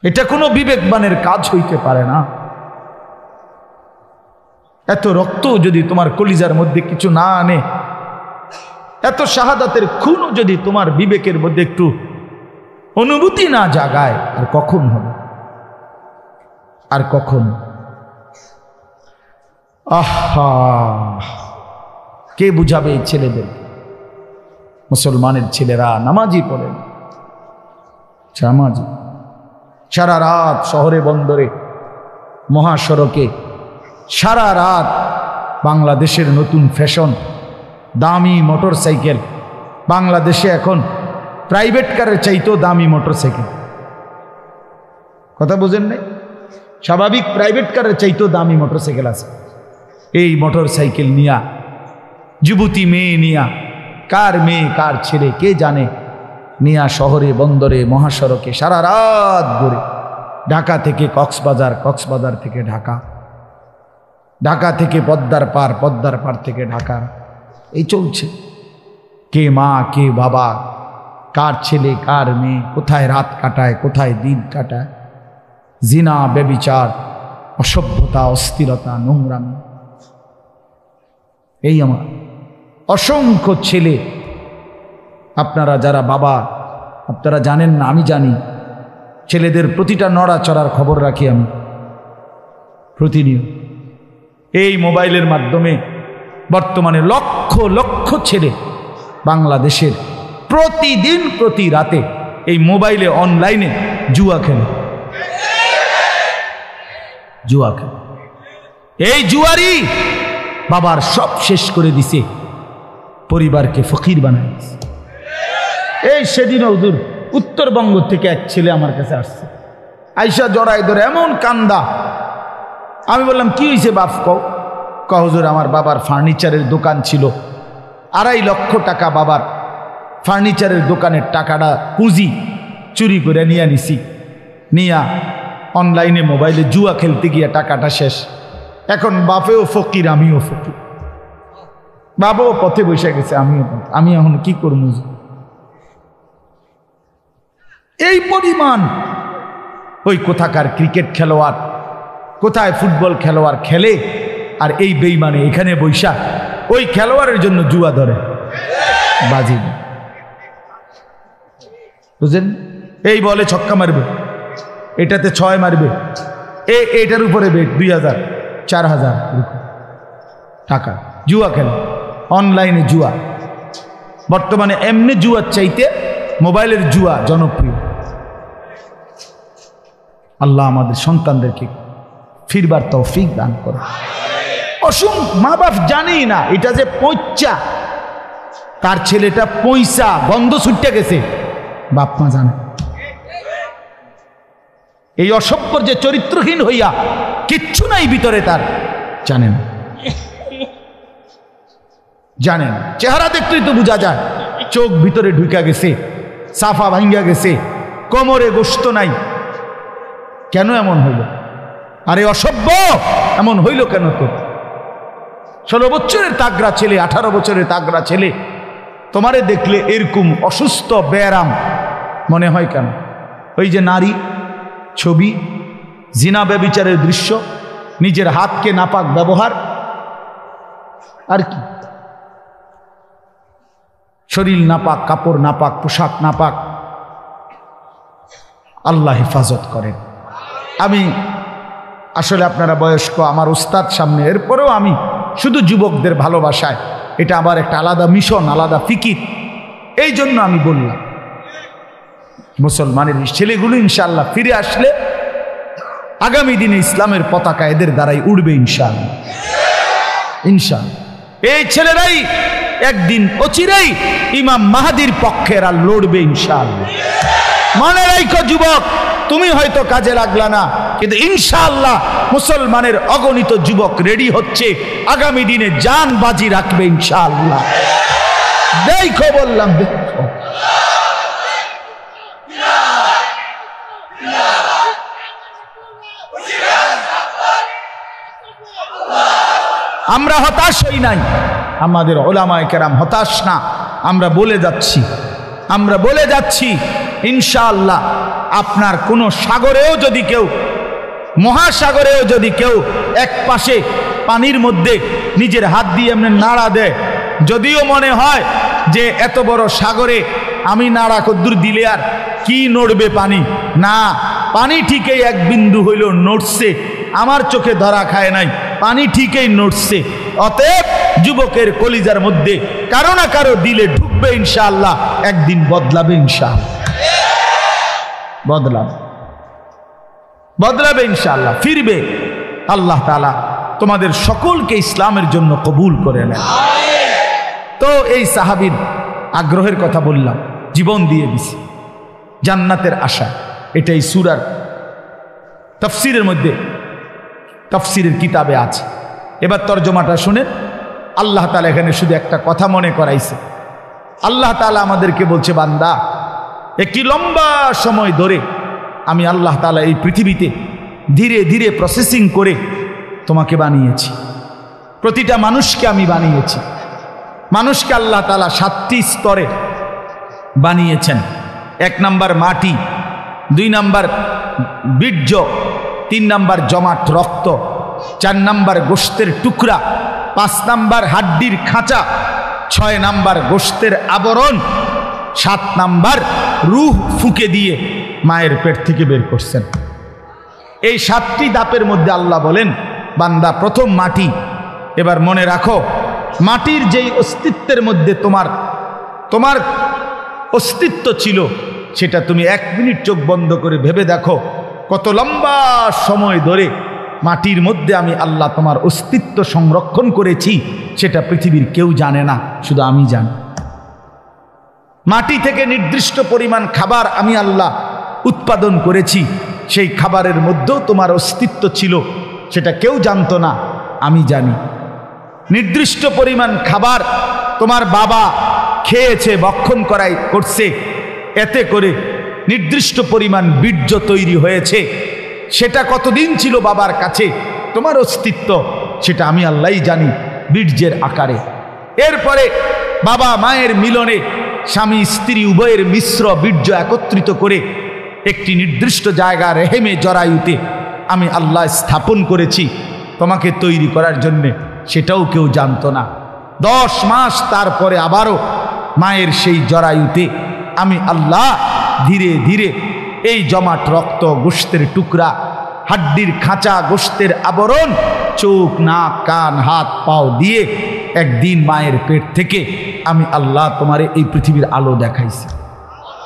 এটা কোনো বিবেকবানের কাজ হইতে পারে না। এত রক্ত যদি তোমার কলিজার মধ্যে কিছু না আনে, এত শাহাদাতের খুনও যদি তোমার বিবেকের মধ্যে একটু অনুভূতি না জাগায়, আর কখন হবে? আর কখন? আহা, কে বুঝাবে এই ছেলেদের? মুসলমানের ছেলেরা নামাজি পড়েন, নামাজি, সারা রাত শহরে বন্দরে মহাসড়কে, সারা রাত বাংলাদেশের নতুন ফ্যাশন দামি মোটর সাইকেল। বাংলাদেশে এখন প্রাইভেট কারের চাইতেও দামি মোটর সাইকেল, কথা বুঝেন নাই? স্বাভাবিক প্রাইভেট কারের চাইতেও দামি মোটর সাইকেল আছে। এই মোটর সাইকেল নিয়া যুবতী মেয়ে নিয়া, কার মেয়ে কার ছেলে কে জানে, নিয়া শহরে বন্দরে মহাসড়কে সারা রাত ঘুরে। ঢাকা থেকে কক্সবাজার, কক্সবাজার থেকে ঢাকা, ঢাকা থেকে পদ্মার পার, পদ্মার পার থেকে ঢাকা, এই চলছে। কে মা কে বাবা, কার ছেলে কার মেয়ে, কোথায় রাত কাটায়, কোথায় দিন কাটায়। জিনা, ব্যভিচার, অসভ্যতা, অস্থিরতা, নোংরামি। এই আমার অসংখ্য ছেলে। আপনারা যারা বাবা, আপনারা জানেন না, আমি জানি। ছেলেদের প্রতিটা নড়াচড়ার খবর রাখি আমি প্রতিনিয়ত। এই মোবাইলের মাধ্যমে বর্তমানে লক্ষ লক্ষ ছেলে বাংলাদেশের প্রতিদিন প্রতি রাতে এই মোবাইলে অনলাইনে জুয়া খেলে, জুয়া খেলে। এই জুয়ারি বাবার সব শেষ করে দিছে, পরিবারকে ফকির বানায় দিছে। এই সেদিন হুজুর উত্তরবঙ্গ থেকে এক ছেলে আমার কাছে আসছে, আইসা জড়াই ধরে এমন কান্দা। আমি বললাম কি হয়েছে বাপ? কও হুজুর আমার বাবার ফার্নিচারের দোকান ছিল, 2.5 লক্ষ টাকা বাবার ফার্নিচারের দোকানের টাকাটা পুঁজি চুরি করে নিয়ে নিছি, নিয়া অনলাইনে মোবাইলে জুয়া খেলতে গিয়ে টাকাটা শেষ। এখন বাপেও ফকির, আমিও ফকির, বাবাও পথে বসে গেছে, আমিও পথে। আমি এখন কি করব? এই পরিমাণ ওই কোথাকার ক্রিকেট খেলোয়াড়, কোথায় ফুটবল খেলোয়াড় খেলে, আর এই বেঈমানে এখানে বৈশা ওই খেলোয়াড়ের জন্য জুয়া ধরে, বাজি, বুঝলেন? এই বলে ছক্কা মারবে, এটাতে 6 মারবে, এটার উপরে বেট 2000 4000 টাকা জুয়া খেলে, অনলাইনে জুয়া। বর্তমানে এমনি জুয়ার চাইতে মোবাইলের জুয়া জনপ্রিয়। আল্লাহ আমাদের সন্তানদেরকে ফিরবার তৌফিক দান করে। অসংখ্য মা বাপ জানেই না এটা যে পয়সা, তার ছেলেটা পয়সা গন্ধ ছুটে গেছে, বাপ মা জানে। এই অসভ্য যে চরিত্রহীন হইয়া কিচ্ছু নাই ভিতরে, তার জানেন, জানেন। চেহারা দেখতেই তো বোঝা যায়, চোখ ভিতরে ঢুকা গেছে, সাফা ভাঙ্গা গেছে, কোমরে গোশত নাই। কেন এমন হইল? আরে অসভ্য, এমন হইল কেন? তো 16 বছরের তাগড়া ছেলে, 18 বছরের তাগড়া ছেলে, তোমারে দেখলে এরকম অসুস্থ ব্যায়াম মনে হয় কেন? ওই যে নারী ছবি, জিনা ব্যভিচারের দৃশ্য, নিজের হাতকে নাপাক ব্যবহার, আর কি? শরীর নাপাক, কাপড় নাপাক, পোশাক নাপাক। আল্লাহ হেফাজত করেন। আমি আসলে আপনারা বয়স্ক, আমার উস্তাদ সামনে, এরপরেও আমি শুধু যুবকদের ভালোবাসায়, এটা আবার একটা আলাদা মিশন, আলাদা ফিকির, এই জন্য আমি বললাম মুসলমানের ছেলেগুলো ইনশাআল্লাহ ফিরে আসলে আগামী দিনে ইসলামের পতাকা এদের দ্বারাই উড়বে ইনশাআল্লাহ। ইনশাআল্লাহ এই ছেলেরাই একদিন অচিরেই ইমাম মাহাদির পক্ষে আর লড়বে ইনশাআল্লাহ। মনে রাখো যুবক, তুমি হয়তো কাজে লাগলা না, কিন্তু ইনশাআল্লাহ মুসলমানের অগণিত যুবক রেডি হচ্ছে আগামী দিনে জান বাজি রাখবে ইনশাআল্লাহ। দেখো বললাম, দেখো। আমরা হতাশ হই নাই, আমাদের ওলামায়ে কেরাম হতাশ না। আমরা বলে যাচ্ছি ইনশাআল্লাহ আপনার কোন সাগরেও যদি কেউ, মহাসাগরেও যদি কেউ এক পাশে পানির মধ্যে নিজের হাত দিয়ে এমনি নাড়া দেয়, যদিও মনে হয় যে এত বড় সাগরে আমি নাড়া কদ্দুর দিলে আর কি নড়বে পানি, না, পানি ঠিকই এক বিন্দু হইল নড়ছে, আমার চোখে ধরা খায় নাই, পানি ঠিকই নড়ছে। অতএব যুবকের কলিজার মধ্যে কারো না কারো দিলে ঢুকবে ইনশাআল্লাহ, একদিন বদলাবে ইনশাআল্লাহ, বদলাবে ইনশাআল্লাহ, ফিরবে। আল্লাহ তাআলা তোমাদের সকলকে ইসলামের জন্য কবুল করে নেন। তো এই সাহাবীর আগ্রহের কথা বললাম, জীবন দিয়ে দিছি জান্নাতের আশা। এটাই সূরার তাফসীরের মধ্যে, তাফসীরের কিতাবে আছে। এবার তরজমাটা শুনেন। আল্লাহ তাআলা এখানে শুধু একটা কথা মনে করাইছে। আল্লাহ তাআলা আমাদেরকে বলছে, বান্দা, একটি লম্বা সময় ধরে আমি আল্লাহ তাআলা এই পৃথিবীতে ধীরে ধীরে প্রসেসিং করে তোমাকে বানিয়েছি। প্রতিটা মানুষকে আমি বানিয়েছি। মানুষকে আল্লাহ তাআলা 7টি স্তরে বানিয়েছেন। 1 নাম্বার মাটি, 2 নাম্বার বীর্য, 3 নাম্বার জমাট রক্ত, 4 নাম্বার গোশতের টুকরা, 5 নাম্বার হাড্ডির খাঁচা, 6 নাম্বার গোশতের আবরণ, 7 নাম্বার রূহ ফুঁকে দিয়ে মায়ের পেট থেকে বের করছেন। এই 7টি ধাপের মধ্যে আল্লাহ বলেন, বান্দা, প্রথম মাটি। এবার মনে রাখো, মাটির যেই অস্তিত্বের মধ্যে তোমার অস্তিত্ব ছিল, সেটা তুমি 1 মিনিট চোখ বন্ধ করে ভেবে দেখো, কত লম্বা সময় ধরে মাটির মধ্যে আমি আল্লাহ তোমার অস্তিত্ব সংরক্ষণ করেছি। সেটা পৃথিবীর কেউ জানে না, শুধু আমি জানি। মাটি থেকে নির্দিষ্ট পরিমাণ খাবার আমি আল্লাহ উৎপাদন করেছি। সেই খাবারের মধ্যেও তোমার অস্তিত্ব ছিল, সেটা কেউ জানতো না, আমি জানি। নির্দিষ্ট পরিমাণ খাবার তোমার বাবা খেয়েছে, ভক্ষণ করছে, এতে করে নির্দিষ্ট পরিমাণ বীর্য তৈরি হয়েছে। সেটা কতদিন ছিল বাবার কাছে, তোমার অস্তিত্ব, সেটা আমি আল্লাহই জানি, বীর্যের আকারে। এরপরে বাবা মায়ের মিলনে স্বামী স্ত্রী উভয়ের মিশ্র বীর্য একত্রিত করে একটি নির্দিষ্ট জায়গা রেহেমে জরায়ুতে আমি আল্লাহ স্থাপন করেছি তোমাকে তৈরি করার জন্যে, সেটাও কেউ জানতো না। 10 মাস তারপরে আবারও মায়ের সেই জরায়ুতে আমি আল্লাহ ধীরে ধীরে এই জমাট রক্ত, গোশতের টুকরা, হাড্ডির খাঁচা, গোশতের আবরণ, চোখ, নাক, কান, হাত, পাও দিয়ে একদিন মায়ের পেট থেকে আমি আল্লাহ তোমারে এই পৃথিবীর আলো দেখাইছি।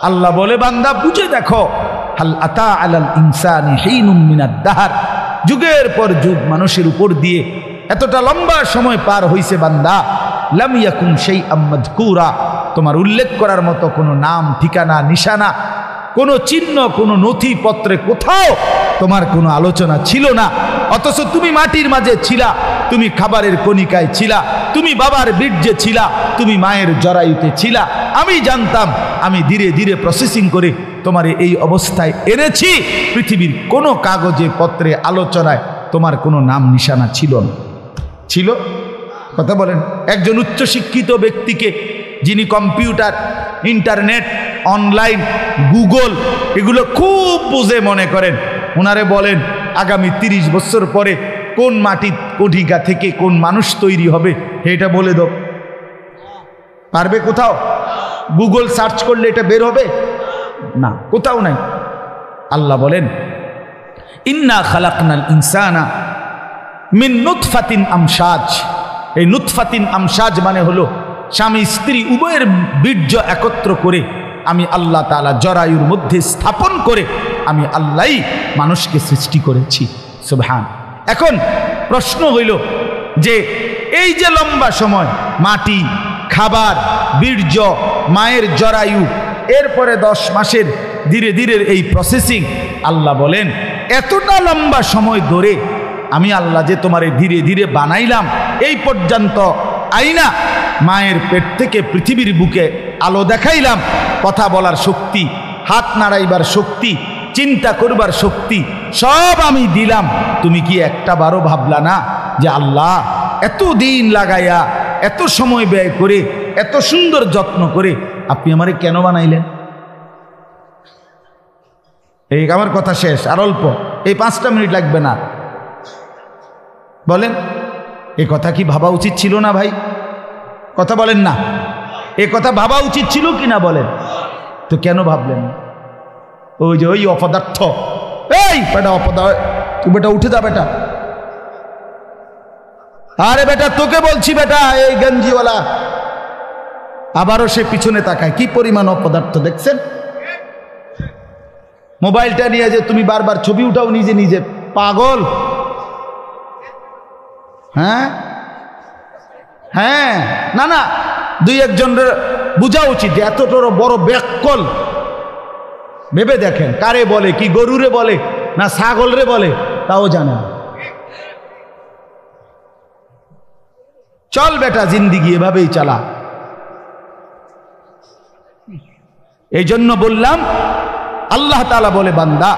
আল্লাহ বলে, বান্দা, বুঝে দেখো, হাল আতা আলাল ইনসানি হিনুম মিনাদ দাহর, যুগের পর যুগ মানুষের উপর দিয়ে এতটা লম্বা সময় পার হইছে, বান্দা, লাম ইয়াকুন শাইআম মাযকুরা, তোমার উল্লেখ করার মতো কোনো নাম, ঠিকানা, নিশানা, কোনো চিহ্ন, কোনো নথিপত্রে কোথাও তোমার কোনো আলোচনা ছিল না। অথচ তুমি মাটির মাঝে ছিলা, তুমি খাবারের কণিকায় ছিলা, তুমি বাবার বীর্যে ছিলা, তুমি মায়ের জরায়ুতে ছিলা। আমি জানতাম, আমি ধীরে ধীরে প্রসেসিং করে তোমার এই অবস্থায় এনেছি। পৃথিবীর কোনো কাগজে, পত্রে, আলোচনায় তোমার কোনো নাম নিশানা ছিল না। ছিল? কথা বলেন। একজন উচ্চশিক্ষিত ব্যক্তিকে, যিনি কম্পিউটার, ইন্টারনেট, অনলাইন, গুগল এগুলো খুব বুঝে মনে করেন, ওনারে বলেন আগামী 30 বছর পরে কোন মাটির কণিকা থেকে কোন মানুষ তৈরি হবে এটা বলে দাও, পারবে কোথাও? গুগল সার্চ করলে এটা বের হবে না, কোথাও নাই। আল্লাহ বলেন ইন্না খালাকনাল ইনসানা মিন নুতফাতিন আমশাজ। এই নুতফাতিন আমশাজ মানে হলো স্বামী স্ত্রী উভয়ের বীর্য একত্র করে আমি আল্লাহ তাআলা জরায়ুর মধ্যে স্থাপন করে আমি আল্লাহই মানুষকে সৃষ্টি করেছি। সুবহান। এখন প্রশ্ন হইল যে এই যে লম্বা সময় মাটি, খাবার, বীর্য, মায়ের জরায়ু, এরপরে 10 মাসের ধীরে ধীরে এই প্রসেসিং, আল্লাহ বলেন এতটা লম্বা সময় ধরে আমি আল্লাহ যে তোমারে ধীরে ধীরে বানাইলাম, এই পর্যন্ত আইনা মায়ের পেট থেকে পৃথিবীর বুকে আলো দেখাইলাম, কথা বলার শক্তি, হাত নাড়াইবার শক্তি, চিন্তা করবার শক্তি সব আমি দিলাম। তুমি কি একটা বারও ভাবলা না যে আল্লাহ এত দিন লাগাইয়া, এত সময় ব্যয় করে, এত সুন্দর যত্ন করে আপনি আমারে কেন বানাইলেন? এই আমার কথা শেষ, আর অল্প, এই 5টা মিনিট লাগবে না। বলেন এ কথা কি ভাবা উচিত ছিল না ভাই? কথা বলেন না, এ কথা ভাবা উচিত ছিল কি না বলেন? তো কেন ভাবলেন? ওই যে ওই অপদার্থ, এই বেটা অপদার্থ, তুই বেটা উঠে যা বেটা। আরে বেটা তোকে বলছি বেটা, এই গঞ্জিওয়ালা। আবারও সে পিছনে তাকায়, কি পরিমাণ অপদার্থ দেখছেন? মোবাইলটা নিয়ে যে তুমি বারবার ছবি উঠাও নিজে নিজে, পাগল। হ্যাঁ হ্যাঁ, না না, 2-1 জনের বোঝা উচিত যে এতটা বড় ব্যাককল। ভেবে দেখেন কারে বলে, কি গরুরে বলে না ছাগলরে বলে তাও জানে না। চল বেটা জিন্দিগি এভাবেই চালা। এই জন্য বললাম, আল্লাহ তাআলা বলে বান্দা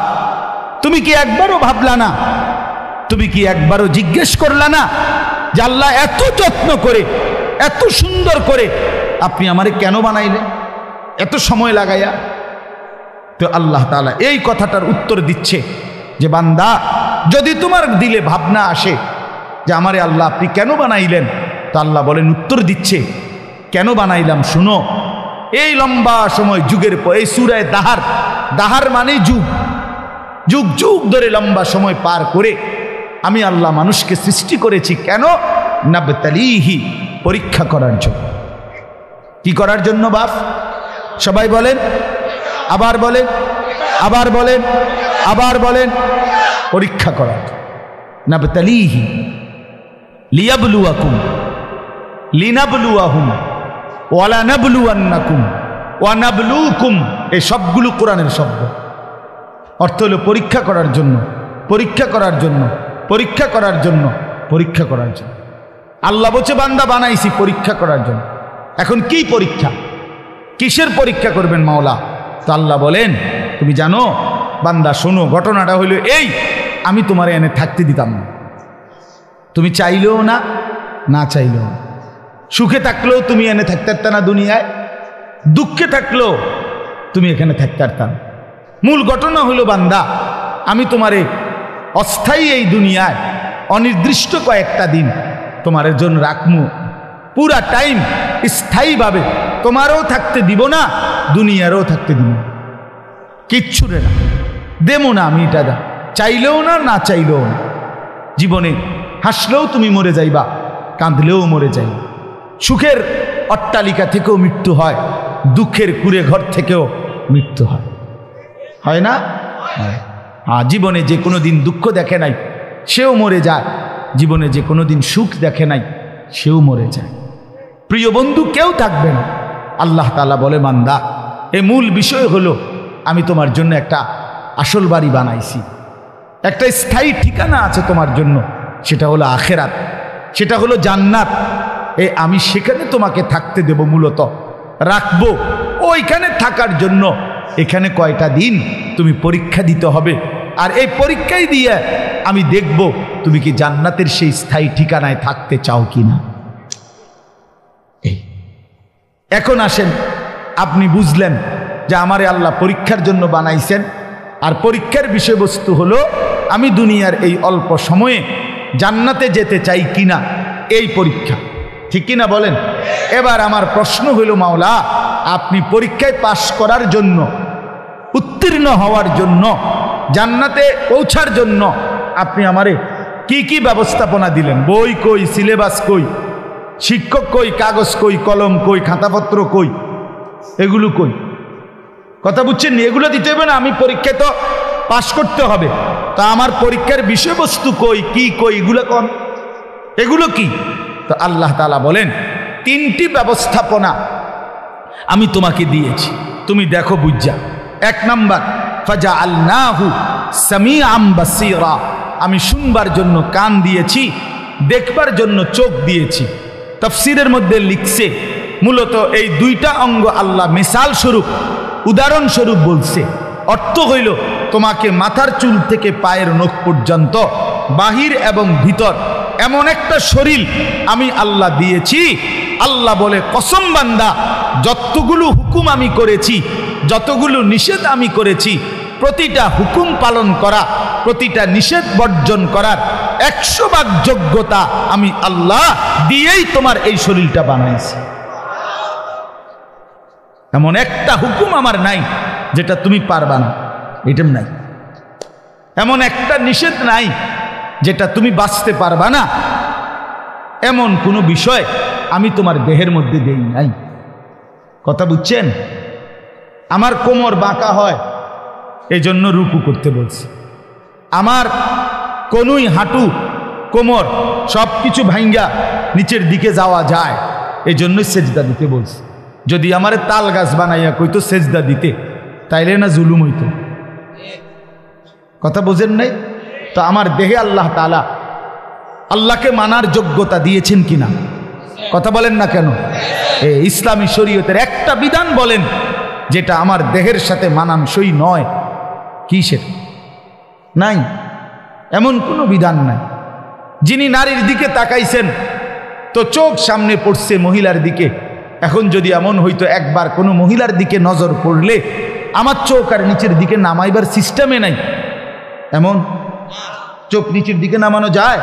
তুমি কি একবারও ভাবলা না, তুমি কি একবারও জিজ্ঞেস করলা না যে আল্লাহ এত যত্ন করে, এত সুন্দর করে আপনি আমারে কেন বানাইলেন এত সময় লাগাইয়া? তো আল্লাহ তাআলা এই কথাটার উত্তর দিচ্ছে যে বান্দা যদি তোমার দিলে ভাবনা আসে যে আমারে আল্লাহ আপনি কেন বানাইলেন, তো আল্লাহ বলেন উত্তর দিচ্ছে কেন বানাইলাম শুনো। এই লম্বা সময় যুগের পর, এই সূরায়ে দাহার, দাহার মানে যুগ, যুগ যুগ ধরে লম্বা সময় পার করে আমি আল্লাহ মানুষকে সৃষ্টি করেছি কেন? নাবতালিহি, পরীক্ষা করার জন্য। কি করার জন্য বাপ? সবাই বলেন, আবার বলেন, আবার বলেন, আবার বলেন, পরীক্ষা করার। নাবতালিহি লিয়াবলুয়াকুম লিনাবলুয়াহুম ওয়ালা নাবলুয়ান্নাকুম ওয়া নাবলুকুম। এই সবগুলো কোরআনের শব্দ, অর্থ হলো পরীক্ষা করার জন্য, পরীক্ষা করার জন্য, পরীক্ষা করার জন্য, পরীক্ষা করার জন্য। আল্লাহ বলছে বান্দা বানাইছি পরীক্ষা করার জন্য। এখন কি পরীক্ষা, কিসের পরীক্ষা করবেন মাওলা? তো আল্লাহ বলেন তুমি জানো বান্দা শোনো, ঘটনাটা হইল এই, আমি তোমার এনে থাকতে দিতাম না, তুমি চাইলেও না, না চাইলেও না। সুখে থাকলেও তুমি এনে থাকতে পারত না দুনিয়ায়, দুঃখে থাকলেও তুমি এখানে থাকতে পারত না। মূল ঘটনা হইল বান্দা আমি তোমারে অস্থায়ী এই দুনিয়ায় অনির্দিষ্ট কয়েকটা দিন তোমার জন্য রাখমু, পুরা টাইম স্থায়ীভাবে তোমারও থাকতে দিব না, দুনিয়ারও থাকতে দিব না, কিচ্ছু রে না দেবো না আমি, এটা দা চাইলেও না, না চাইলেও না। জীবনে হাসলেও তুমি মরে যাইবা, কাঁদলেও মরে যাইবা। সুখের অট্টালিকা থেকেও মৃত্যু হয়, দুঃখের কুড়ে ঘর থেকেও মৃত্যু হয়, হয় না? হ্যাঁ, জীবনে যে কোনো দিন দুঃখ দেখে নাই সেও মরে যায়, জীবনে যে কোনো দিন সুখ দেখে নাই সেও মরে যায়। প্রিয় বন্ধু কেউ থাকবে না। আল্লাহ তাআলা বলে বান্দা এই মূল বিষয় হলো আমি তোমার জন্য একটা আসল বাড়ি বানাইছি, একটা স্থায়ী ঠিকানা আছে তোমার জন্য, সেটা হলো আখেরাত, সেটা হলো জান্নাত। আমি সেখানে তোমাকে থাকতে দেব, মূলত রাখবো। ওইখানে থাকার জন্য এখানে কয়টা দিন তুমি পরীক্ষা দিতে হবে, আর এই পরীক্ষায় দিয়ে আমি দেখব তুমি কি জান্নাতের সেই স্থায়ী ঠিকানায় থাকতে চাও কিনা। এখন আসেন, আপনি বুঝলেন যে আমারে আল্লাহ পরীক্ষার জন্য বানাইছেন, আর পরীক্ষার বিষয়বস্তু হলো আমি দুনিয়ার এই অল্প সময়ে জান্নাতে যেতে চাই কিনা, এই পরীক্ষা, ঠিক কিনা বলেন? এবার আমার প্রশ্ন হইল, মাওলা আপনি পরীক্ষায় পাশ করার জন্য, উত্তীর্ণ হওয়ার জন্য, জান্নাতে পৌঁছার জন্য আপনি আমারে কি কি ব্যবস্থাপনা দিলেন? বই কই, সিলেবাস কই, শিক্ষক কই, কাগজ কই, কলম কই, খাতাপত্র কই, এগুলো কই? কথা বুঝছেন? এগুলো দিতে হবে না, আমি পরীক্ষায় তো পাশ করতে হবে, তা আমার পরীক্ষার বিষয়বস্তু কই, কি কই, এগুলো কোন, এগুলো কি? তো আল্লাহ তাআলা বলেন, তিনটি ব্যবস্থাপনা আমি তোমাকে দিয়েছি, তুমি দেখো বুঝা। এক নাম্বার, ফাজআলনাহু সামিআম বাসীরা, আমি শুনবার জন্য কান দিয়েছি, দেখবার জন্য চোখ দিয়েছি। তাফসীরের মধ্যে লিখছে মূলত এই দুইটা অঙ্গ আল্লাহ মিসাল স্বরূপ, উদাহরণ স্বরূপ বলছে। অর্থ হইল তোমাকে মাথার চুল থেকে পায়ের নখ পর্যন্ত, বাহির এবং ভিতর এমন একটা শরীর আমি আল্লাহ দিয়েছি। আল্লাহ বলে, কসম বান্দা, যতগুলো হুকুম আমি করেছি, যতগুলো নিষেধ আমি করেছি, প্রতিটা হুকুম পালন করা, প্রতিটা নিষেধ বর্জন করার 100 ভাগ যোগ্যতা আমি আল্লাহ দিয়েই তোমার এই শরীরটা বানাইছি। এমন একটা হুকুম আমার নাই যেটা তুমি পারবা না, এটা নাই। এমন একটা নিষেধ নাই যেটা তুমি বাঁচতে পারবা না, এমন কোনো বিষয় আমি তোমার দেহের মধ্যে দেই নাই। কথা বুঝছেন? আমার কোমর বাঁকা হয়, এই জন্য রুকু করতে বলছি। আমার কোনুই, হাঁটু, কোমর সব কিছু ভাঙ্গা নিচের দিকে যাওয়া যায়, এই জন্যই সেজদা দিতে বলছি। যদি আমারে তাল গাছ বানাইয়া কইতো সেজদা দিতে, তাইলে না জুলুম হইতো? কথা বোঝেন নাই? তো আমার দেহে আল্লাহ তাআলা আল্লাহকে মানার যোগ্যতা দিয়েছেন কিনা? কথা বলেন না কেন? এই ইসলামী শরীয়তের একটা বিধান বলেন যেটা আমার দেহের সাথে মানানসই নয়, কি সেটা? নাই, এমন কোনো বিধান নাই। যিনি নারীর দিকে তাকাইছেন তো চোখ সামনে পড়ছে মহিলার দিকে। এখন যদি এমন হইতো একবার কোনো মহিলার দিকে নজর পড়লে আমার চোখ আর নিচের দিকে নামাইবার সিস্টেমে নাই, এমন চোখ নিচের দিকে নামানো যায়?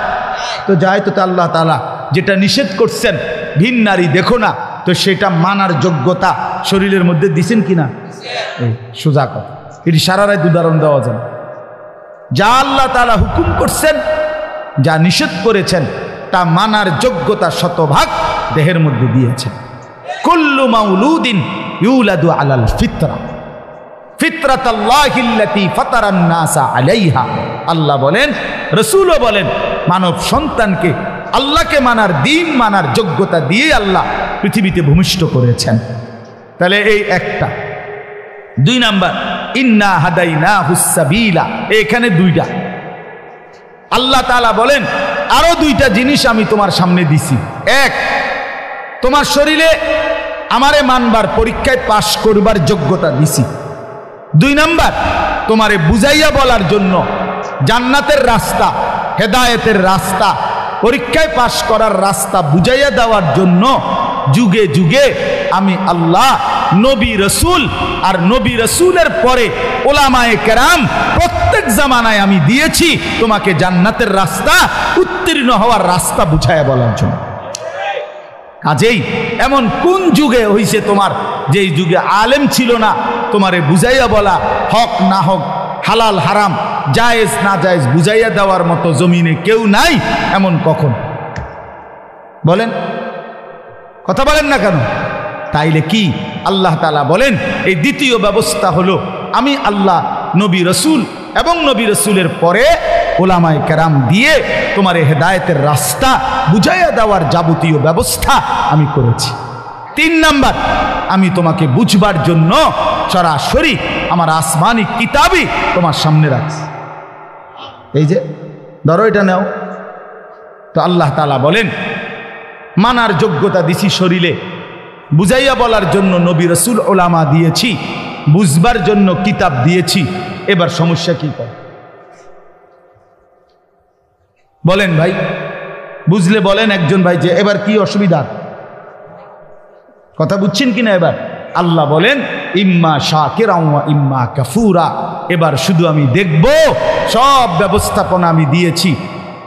তো যায় তো। আল্লাহ তাআলা যেটা নিষেধ করছেন, ভিন নারী দেখো না, তো সেটা মানার যোগ্যতা শরীরের মধ্যে দিছেন কিনা? এই সোজা কথা, এটি সারা রাত উদাহরণ দেওয়া যায়। যা আল্লাহ তাআলা হুকুম করছেন, যা নিষেধ করেছেন, তা মানার যোগ্যতা 100 ভাগ দেহের মধ্যে দিয়েছেন। কুল্লু মাউলুদিন ইউলাদু আলাল ফিতরা, ফিতরাতাল্লাহিল্লাতী ফাতারান নাসা আলাইহা। আল্লাহ বলেন, রাসূলও বলেন, মানব সন্তানকে আল্লাহকে মানার, দিন মানার যোগ্যতা দিয়ে আল্লাহ পৃথিবীতে ভূমিষ্ঠ করেছেন। তাহলে এই একটা। 2 নাম্বার, ইন্না হাদাইনাহুস সাবিলা, এখানে 2টা। আল্লাহ তাআলা বলেন, আরো 2টা জিনিস আমি তোমার সামনে দিছি। 1, তোমার শরীরে আমারে মানবার, পরীক্ষায় পাশ করবার যোগ্যতা দিছি। 2 নাম্বার, তোমারে বুঝাইয়া বলার জন্য জান্নাতের রাস্তা, হেদায়েতের রাস্তা, পরীক্ষায় পাশ করার রাস্তা বুঝাইয়া দেওয়ার জন্য যুগে যুগে আমি আল্লাহ নবী রসুল আর নবী রসুলের পরে ওলামায়ে কেরাম প্রত্যেক জামানায় আমি দিয়েছি তোমাকে জান্নাতের রাস্তা, উত্তীর্ণ হওয়ার রাস্তা বুঝাইয়া বলার জন্য। কাজেই এমন কোন যুগে হইছে তোমার, যেই যুগে আলেম ছিল না, তোমারে বুঝাইয়া বলা, হক না হক, হালাল হারাম, জায়েজ না জায়েজ বুঝাইয়া দেওয়ার মতো জমিনে কেউ নাই? এমন কখন? বলেন, কথা বলেন না কেন? তাইলে কি আল্লাহ তাআলা বলেন, এই দ্বিতীয় ব্যবস্থা হলো আমি আল্লাহ নবী রসুল এবং নবী রসুলের পরে ওলামায়ে কেরাম দিয়ে তোমার হেদায়েতের রাস্তা বুঝাইয়া দেওয়ার যাবতীয় ব্যবস্থা আমি করেছি। 3 নাম্বার, আমি তোমাকে বুঝবার জন্য সরাসরি আমার আসমানি কিতাবই তোমার সামনে রাখছি। এই যে ধরো, এটা নাও। তো আল্লাহ তাআলা বলেন, মানার যোগ্যতা দিছি শরীরে, বুঝাইয়া বলার জন্য নবী রসুল ওলামা দিয়েছি, বুঝবার জন্য কিতাব দিয়েছি। এবার সমস্যা কি করে বলেন ভাই? বুঝলে বলেন একজন ভাই যে এবার কি অসুবিধা? কথা বুঝছেন কিনা? এবার আল্লাহ বলেন ইম্মা শাকিরান ওয়া ইম্মা কাফুরা। এবার শুধু আমি দেখব, সব ব্যবস্থাপনা আমি দিয়েছি।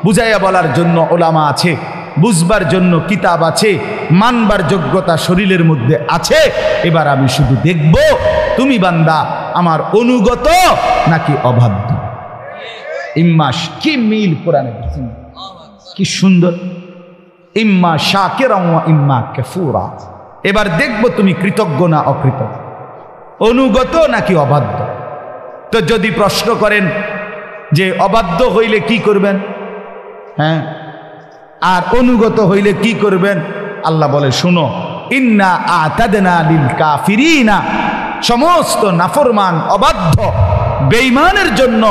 বুঝাইয়া বলার জন্য ওলামা আছে, বুঝবার জন্য কিতাব আছে, মানবার যোগ্যতা শরীরের মধ্যে আছে। এবার আমি শুধু দেখব তুমি বান্দা আমার অনুগত নাকি অবাধ্য। ইম্মা, কি মিল কোরআনে, কি সুন্দর। ইম্মা শাকিরান ওয়া ইম্মা কাফুরা। এবার দেখব তুমি কৃতজ্ঞ না অকৃতজ্ঞ, অনুগত নাকি অবাধ্য। তো যদি প্রশ্ন করেন যে অবাধ্য হইলে কি করবেন, হ্যাঁ, আর অনুগত হইলে কি করবেন, আল্লাহ বলে শুনো, ইন্না আতাদনা লিল কাফিরিনা, সমস্ত নাফরমান অবাধ্য বেঈমানের জন্য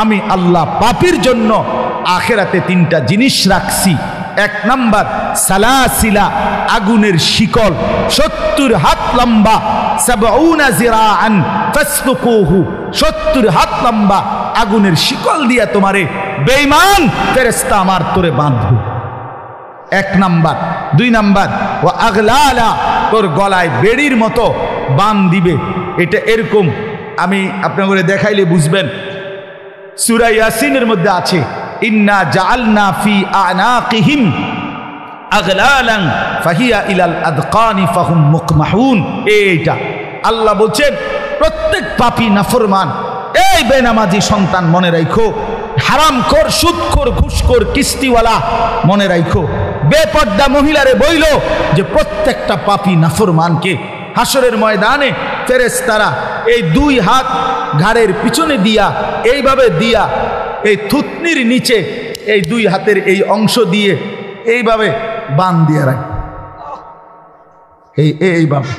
আমি আল্লাহ পাপীর জন্য আখিরাতে 3টা জিনিস রাখছি। 1 নাম্বার সালাসিলা, আগুনের শিকল 70 হাত লম্বা, 70 জিরাআন ফাসলুকুহু, 70 হাত লম্বা আগুনের শিকল দিয়া তোমারে বেঈমান ফেরেশতা আমার তোরে বাঁধবে। 1 নাম্বার। 2 নাম্বার ওয়া আগলালা, তোর গলায় বেড়ির মতো বান দিবে। এটা এরকম, আমি আপনাকে দেখাইলে বুঝবেন। সূরা ইয়াসিনের মধ্যে আছে ইন্না জাআলনা ফি আনাকিহিম আগলালান ফাহিয়া ইলাল আদকানি ফাহুম মুকমাহুন। এইটা আল্লাহ বলছেন প্রত্যেক পাপী নাফরমান, এই বেনামাজি সন্তান মনে রাখো, হারামখোর, সুদখোর, ঘুষখোর, কিস্তিওয়ালা মনে রাখো, বেপর্দা মহিলারে বইল যে প্রত্যেকটা পাপী নাফরমানকে হাসরের ময়দানে ফেরেশতারা এই 2 হাত ঘাড়ের পিছনে দিয়া, এইভাবে দিয়া, এই থুতনির নিচে এই 2 হাতের এই অংশ দিয়ে এইভাবে বান দিয়ে রাখে, এইভাবে,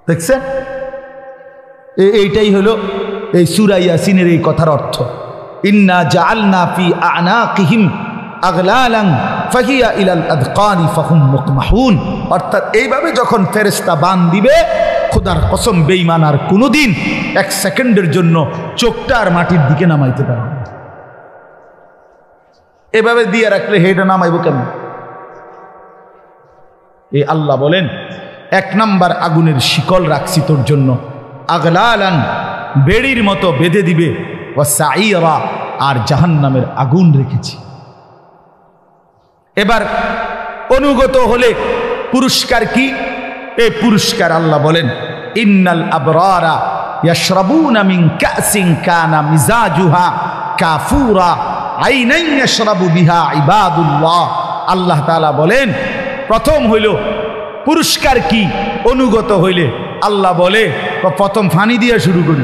দেখছেন? এইটাই হলো এই সূরা ইয়াসিনের এই কথার অর্থ। ইন্না জাআলনা ফি আনাকিহিম আগলালান ফাহিয়া ইলাল আদকানি ফাহুম মুকমাহুন। অর্থাৎ এইভাবে যখন ফেরেশতা বান দিবে, খোদার কসম বেঈমান আর কোনোদিন 1 সেকেন্ডের জন্য চোখটা আর মাটির দিকে নামাইতে পারবে না। এভাবে দিয়ে রাখলে হেটা নামাইব কেমন? এই আল্লাহ বলেন 1 নাম্বার আগুনের শিকল রাখছি তোর জন্য, আগলালান, বেড়ির মতো বেঁধে দিবে, ওয়া সাঈরা, আর জাহান্নামের আগুন রেখেছি। এবার অনুগত হলে পুরস্কার কি? এই পুরস্কার আল্লাহ বলেন ইন্নাল আবরারা ইয়াশরাবুনা মিন কাসিন কানা মিজাজুহা কাফুরা আইনান ইয়াশরাবু বিহা ইবাদুল্লাহ। আল্লাহ তাআলা বলেন প্রথম হইল পুরস্কার কি? অনুগত হইলে আল্লাহ বলে প্রথম পানি দিয়ে শুরু করি।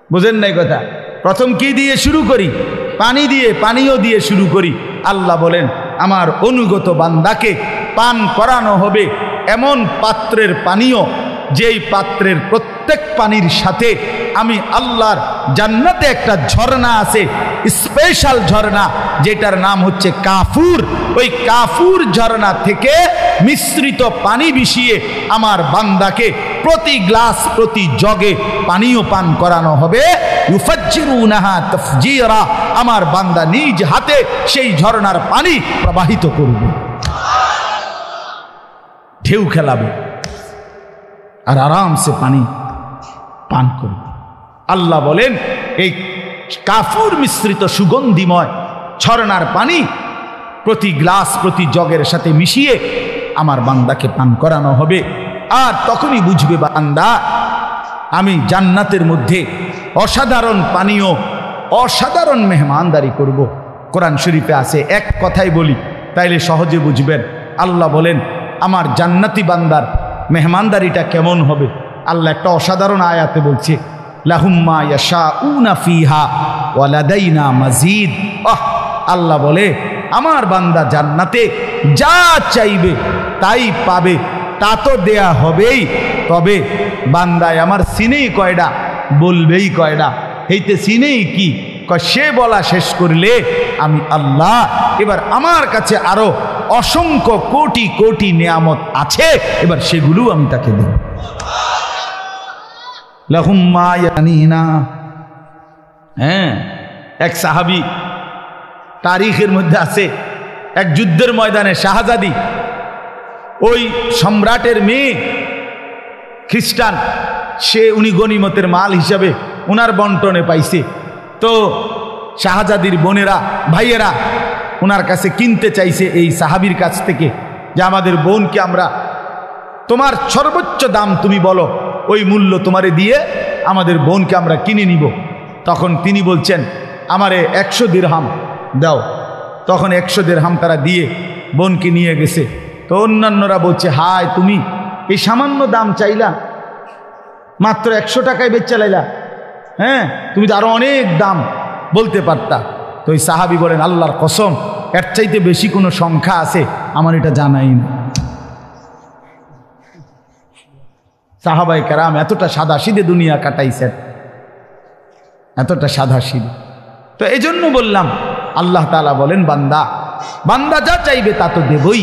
বুঝেন নাই কথা? প্রথম কি দিয়ে শুরু করি? পানি দিয়ে, পানীয় দিয়ে শুরু করি। আল্লাহ বলেন আমার অনুগত বান্দাকে পান করানো হবে এমন পাত্রের পানীয়, যেই পাত্রের প্রত্যেক পানির সাথে আমি আল্লাহর জান্নাতে একটা ঝর্ণা আছে, স্পেশাল ঝর্ণা, যেটার নাম হচ্ছে কাফুর। ওই কাফুর ঝর্ণা থেকে মিশ্রিত পানি মিশিয়ে আমার বান্দাকে প্রতি গ্লাস, প্রতি জগে পানীয় পান করানো হবে। ইউফাজ্জিরুনাহা তাফজীরা, আমার বান্দা নিজ হাতে সেই ঝর্ণার পানি প্রবাহিত করবে, ঢেউ খেলাবে আর আরামসে পানি পান করবে। আল্লাহ বলেন এই কাফুর মিশ্রিত সুগন্ধিময় ঝর্ণার পানি প্রতি গ্লাস, প্রতি জগের সাথে মিশিয়ে আমার বান্দাকে পান করানো হবে। আর তখনই বুঝবে বান্দা আমি জান্নাতের মধ্যে অসাধারণ পানীয়, অসাধারণ মেহমানদারি করব। কোরআন শরীফে আছে, এক কথাই বলি তাইলে সহজে বুঝবেন। আল্লাহ বলেন আমার জান্নাতি বান্দার মেহমানদারিটা কেমন হবে। আল্লাহ একটা অসাধারণ আয়াতে বলছে লাহুম মা ইয়াশাউনা ফিহা ওয়া লাদাইনা মাজিদ। আল্লাহ বলে আমার বান্দা জান্নাতে যা চাইবে তাই পাবে, তা তো দেয়া হবেই, তবে বান্দায় আমার সিনেই কয়ডা, বলবেই কয়ডা, এইতে সিনেই কি সে বলা শেষ করলে আমি আল্লাহ এবার আমার কাছে আরো অসংখ্য কোটি কোটি নিয়ামত আছে, এবার সেগুলো আমি তাকে দেব। লাহুম মা ইয়ানিনা। হ্যাঁ, এক সাহাবী তারিখের মধ্যে আছে, এক যুদ্ধের ময়দানে শাহজাদি ওই সম্রাটের মেয়ে খ্রিস্টান, উনি গনিমতের মাল হিসাবে উনার বন্টনে পাইছে। তো শাহজাদির বোনেরা ভাইয়েরা উনার কাছে কিনতে চাইছে এই সাহাবীর কাছ থেকে যে আমাদের বোনকে আমরা, তোমার সর্বোচ্চ দাম তুমি বলো, ওই মূল্য তোমারে দিয়ে আমাদের বোনকে আমরা কিনে নিব। তখন তিনি বলছেন আমারে 100 দিরহাম দাও। তখন 100 দিরহাম তারা দিয়ে বোনকে নিয়ে গেছে। তো অন্যান্যরা বলছে হায় তুমি এই সামান্য দাম চাইলা, মাত্র 100 টাকায় বেচা লাইলা, হ্যাঁ তুমি তো আরো অনেক দাম বলতে পারতা। তো ওই সাহাবী বলেন আল্লাহর কসম এর চাইতে বেশি কোনো সংখ্যা আছে আমার এটা জানাই না। সাহাবায়ে কেরাম এতটা সাদাসিধে দুনিয়া কাটাইছেন, এতটা সাদাসিধে। তো এই জন্য বললাম আল্লাহ তাআলা বলেন বান্দা বান্দা যা চাইবে তা তো দেবই,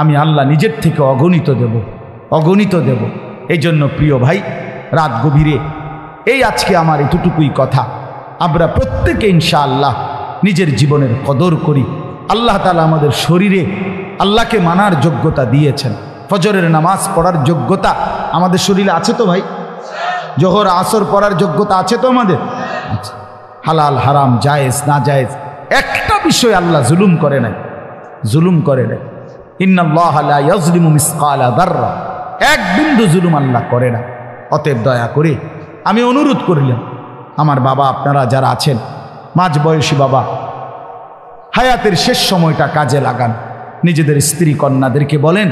আমি আল্লাহ নিজের থেকে অগণিত দেব, অগণিত দেব। এই জন্য প্রিয় ভাই রাত গভীরে এই আজকে আমার এতটুকুই কথা, আমরা প্রত্যেকে ইনশাআল্লাহ নিজের জীবনের কদর করি। আল্লাহ তাআলা আমাদের শরীরে আল্লাহকে মানার যোগ্যতা দিয়েছেন, ফজরের নামাজ পড়ার যোগ্যতা আমাদের শরীরে আছে তো ভাই, জোহর আসর পড়ার যোগ্যতা আছে তো আমাদের। আচ্ছা, হালাল হারাম জায়েজ না জায়েজ একটা বিষয় আল্লাহ জুলুম করে নাই, জুলুম করে নাই। ইন্নাল্লাহা লা ইয়াজলিমু মিসকালা যাররা, এক বিন্দু জুলুম আল্লাহ করে না। অতএব দয়া করে আমি অনুরোধ করিলাম আমার বাবা আপনারা যারা আছেন মাঝ বয়সী বাবা, হায়াতের শেষ সময়টা কাজে লাগান, নিজেদের স্ত্রী কন্যাদেরকে বলেন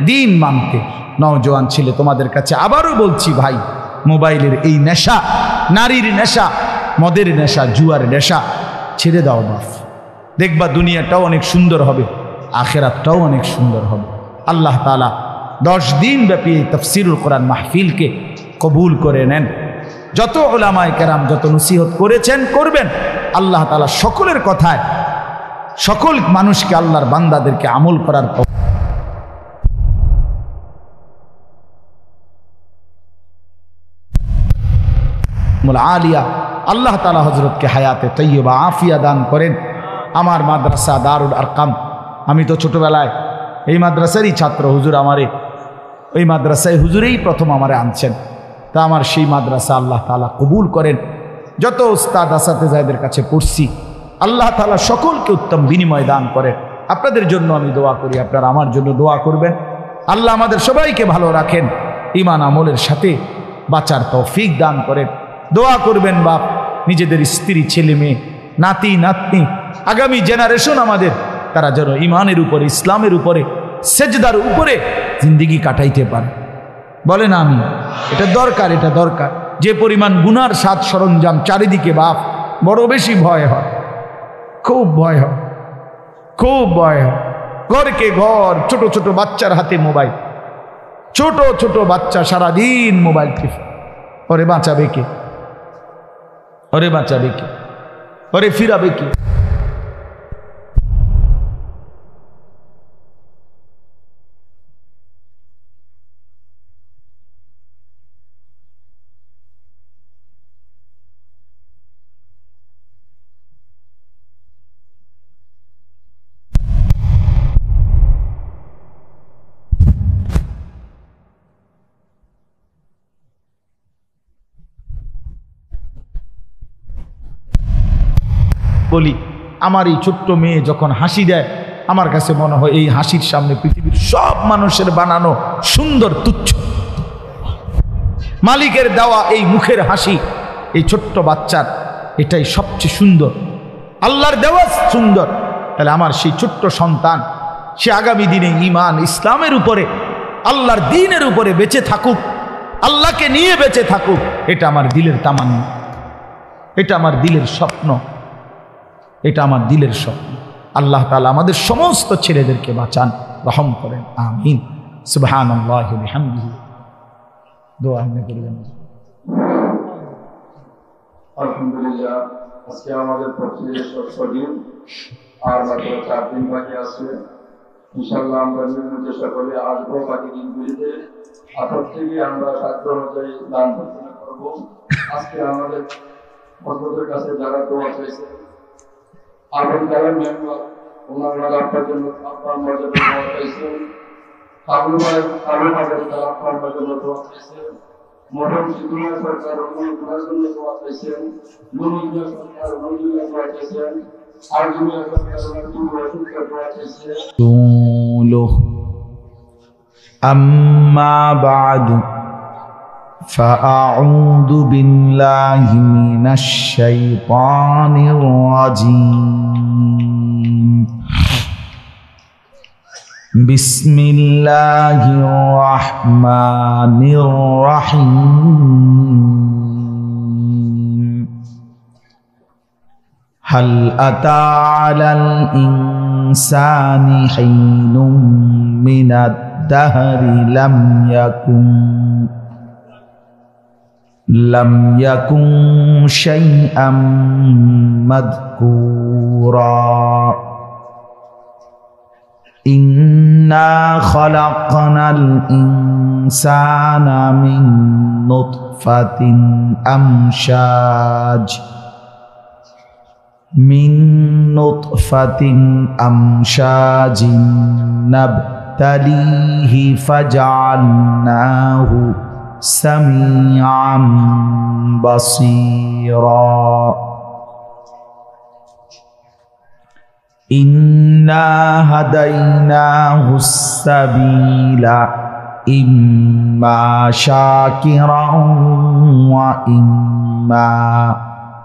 দিন মানতে। নওজোয়ান ছেলে তোমাদের কাছে আবারও বলছি ভাই, মোবাইলের এই নেশা, নারীর নেশা, মদের নেশা, জুয়ার নেশা ছেড়ে দাও বাপ, দেখবা দুনিয়াটাও অনেক সুন্দর হবে, আখেরাতটাও অনেক সুন্দর হবে। আল্লাহ তাআলা 10 দিন ব্যাপী তাফসীরুল কোরআন মাহফিলকে কবুল করে নেন। যত উলামায়ে কেরাম যত নসিহত করেছেন করবেন, আল্লাহ তাআলা সকলের কথায় সকল মানুষকে আল্লাহর বান্দাদেরকে আমল করার আলিয়া আল্লাহ তাআলা হযরতকে হায়াতে তৈয়বা আফিয়া দান করেন। আমার মাদ্রাসা দারুল আরকাম, আমি তো ছোটবেলায় এই মাদ্রাসারই ছাত্র, হুজুর আমারে ওই মাদ্রাসায় হুজুরেই প্রথম আমারে আনছেন। তা আমার সেই মাদ্রাসা আল্লাহ তাআলা কবুল করেন। যত উস্তাদ আসাতেজাদের কাছে পড়ছি আল্লাহ তাআলা সকলকে উত্তম বিনিময় দান করেন। আপনাদের জন্য আমি দোয়া করি, আপনারা আমার জন্য দোয়া করবেন। আল্লাহ আমাদের সবাইকে ভালো রাখেন, ঈমান আমলের সাথে বাঁচার তৌফিক দান করেন। দোয়া করবেন বাপ, নিজেদের স্ত্রী ছেলে মেয়ে নাতি নাতনি আগামী জেনারেশন আমাদের, তারা যেন ঈমানের উপরে ইসলামের উপরে সেজদার উপরে জিন্দেগি কাটাইতে পারে। বলে না আমি, এটা দরকার, এটা দরকার। যে পরিমাণ গুনার সাজ সরঞ্জাম চারিদিকে বাপ, বড় বেশি ভয় হয়, খুব ভয় হয়, খুব ভয় হয়। ঘরকে ঘর, ছোট ছোট বাচ্চার হাতে মোবাইল, ছোট ছোট বাচ্চা সারাদিন মোবাইল টিপে। ওরে বাঁচাবে কে? ওরে বাঁচাবে কে? ওরে ফিরাবে কে? বলি আমার এই ছোট্ট মেয়ে যখন হাসি দেয়, আমার কাছে মনে হয় এই হাসির সামনে পৃথিবীর সব মানুষের বানানো সুন্দর তুচ্ছ। মালিকের দেওয়া এই মুখের হাসি, এই ছোট্ট বাচ্চার এটাই সবচেয়ে সুন্দর, আল্লাহর দেওয়া সুন্দর। তাহলে আমার সেই ছোট্ট সন্তান সে আগামী দিনে ঈমান ইসলামের উপরে, আল্লাহর দ্বীনের উপরে বেঁচে থাকুক, আল্লাহকে নিয়ে বেঁচে থাকুক, এটা আমার দিলের তামান্না, এটা আমার দিলের স্বপ্ন, এটা আমার দিলের স্বপ্ন। আল্লাহ তাআলা আমাদের সমস্ত ছেলেদেরকে বাঁচান, রহম করেন, আমিন। সুবহানাল্লাহি ওয়া বিহামদিহি। দোয়া আপনি করবেন। আলহামদুলিল্লাহ, আজকে আমাদের তফসিরের ষষ্ঠ দিন, আর মাত্র 4 দিন বাকি আছে। ইনশাআল্লাহ আমরা নিয়মিত চেষ্টা করে আসবো বাকি দিনগুলিতে। আপনার থেকে আমরা সাধ্য অনুযায়ী দান দক্ষিণা করবো। আজকে আমাদের বন্ধুদের কাছে যারা দোয়া চাইছে, আপনি যারা মেম্বার, ওনারা আপনার জন্য আপনার মর্যাদা দোয়া চাইছেন, আবু হাবিব তারা ফরমার জন্য দোয়া করেছেন, মরহুম সিদ্ধুল্লাহ সরকার উনি গুনার জন্য দোয়া করেছেন, নুরুল্লাহ সরকার নুরুল্লাহ দোয়া করেছেন, আরজুল্লাহ সরকার নুরুল্লাহ দোয়া করেছেন। أما بعد فأعوذ بالله من الشيطان الرجيم بسم الله الرحمن الرحيم هل أتى على الإنسان حين من الدهر لم يكن شيئا مذكورا إنا خلقنا الإنسان من نطفة أمشاج نبتليه فجعلناه سميعا بصيرا إنا هديناه السبيل إما شاكرا وإما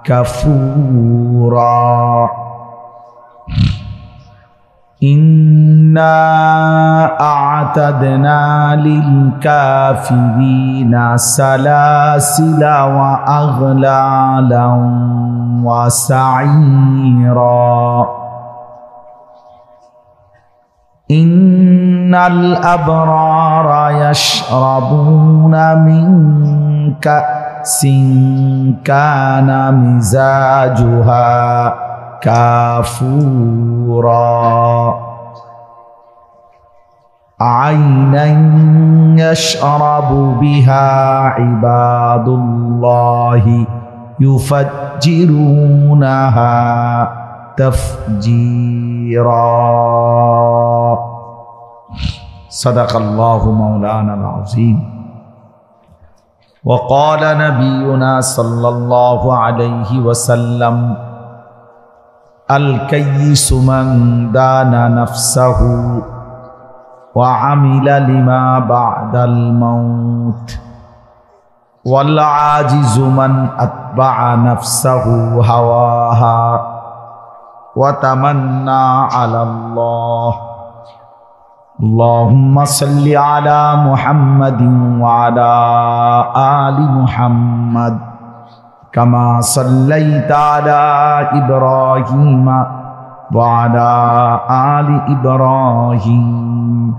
كفورا إنا أعتدنا للكافرين سلاسل وأغلالا وسعيرا إن الأبرار يشربون من كأس كان مزاجها كافورا عينا يشرب بها عباد الله يفجرونها تفجيرا صدق الله مولانا العظيم وقال نبينا صلى الله عليه وسلم الكيس من دان نفسه وعمل لما بعد الموت والعاجز من أتبع نفسه هواها وتمنى على الله اللهم صل على محمد وعلى آل محمد كما صليت على إبراهيم وعلى آل إبراهيم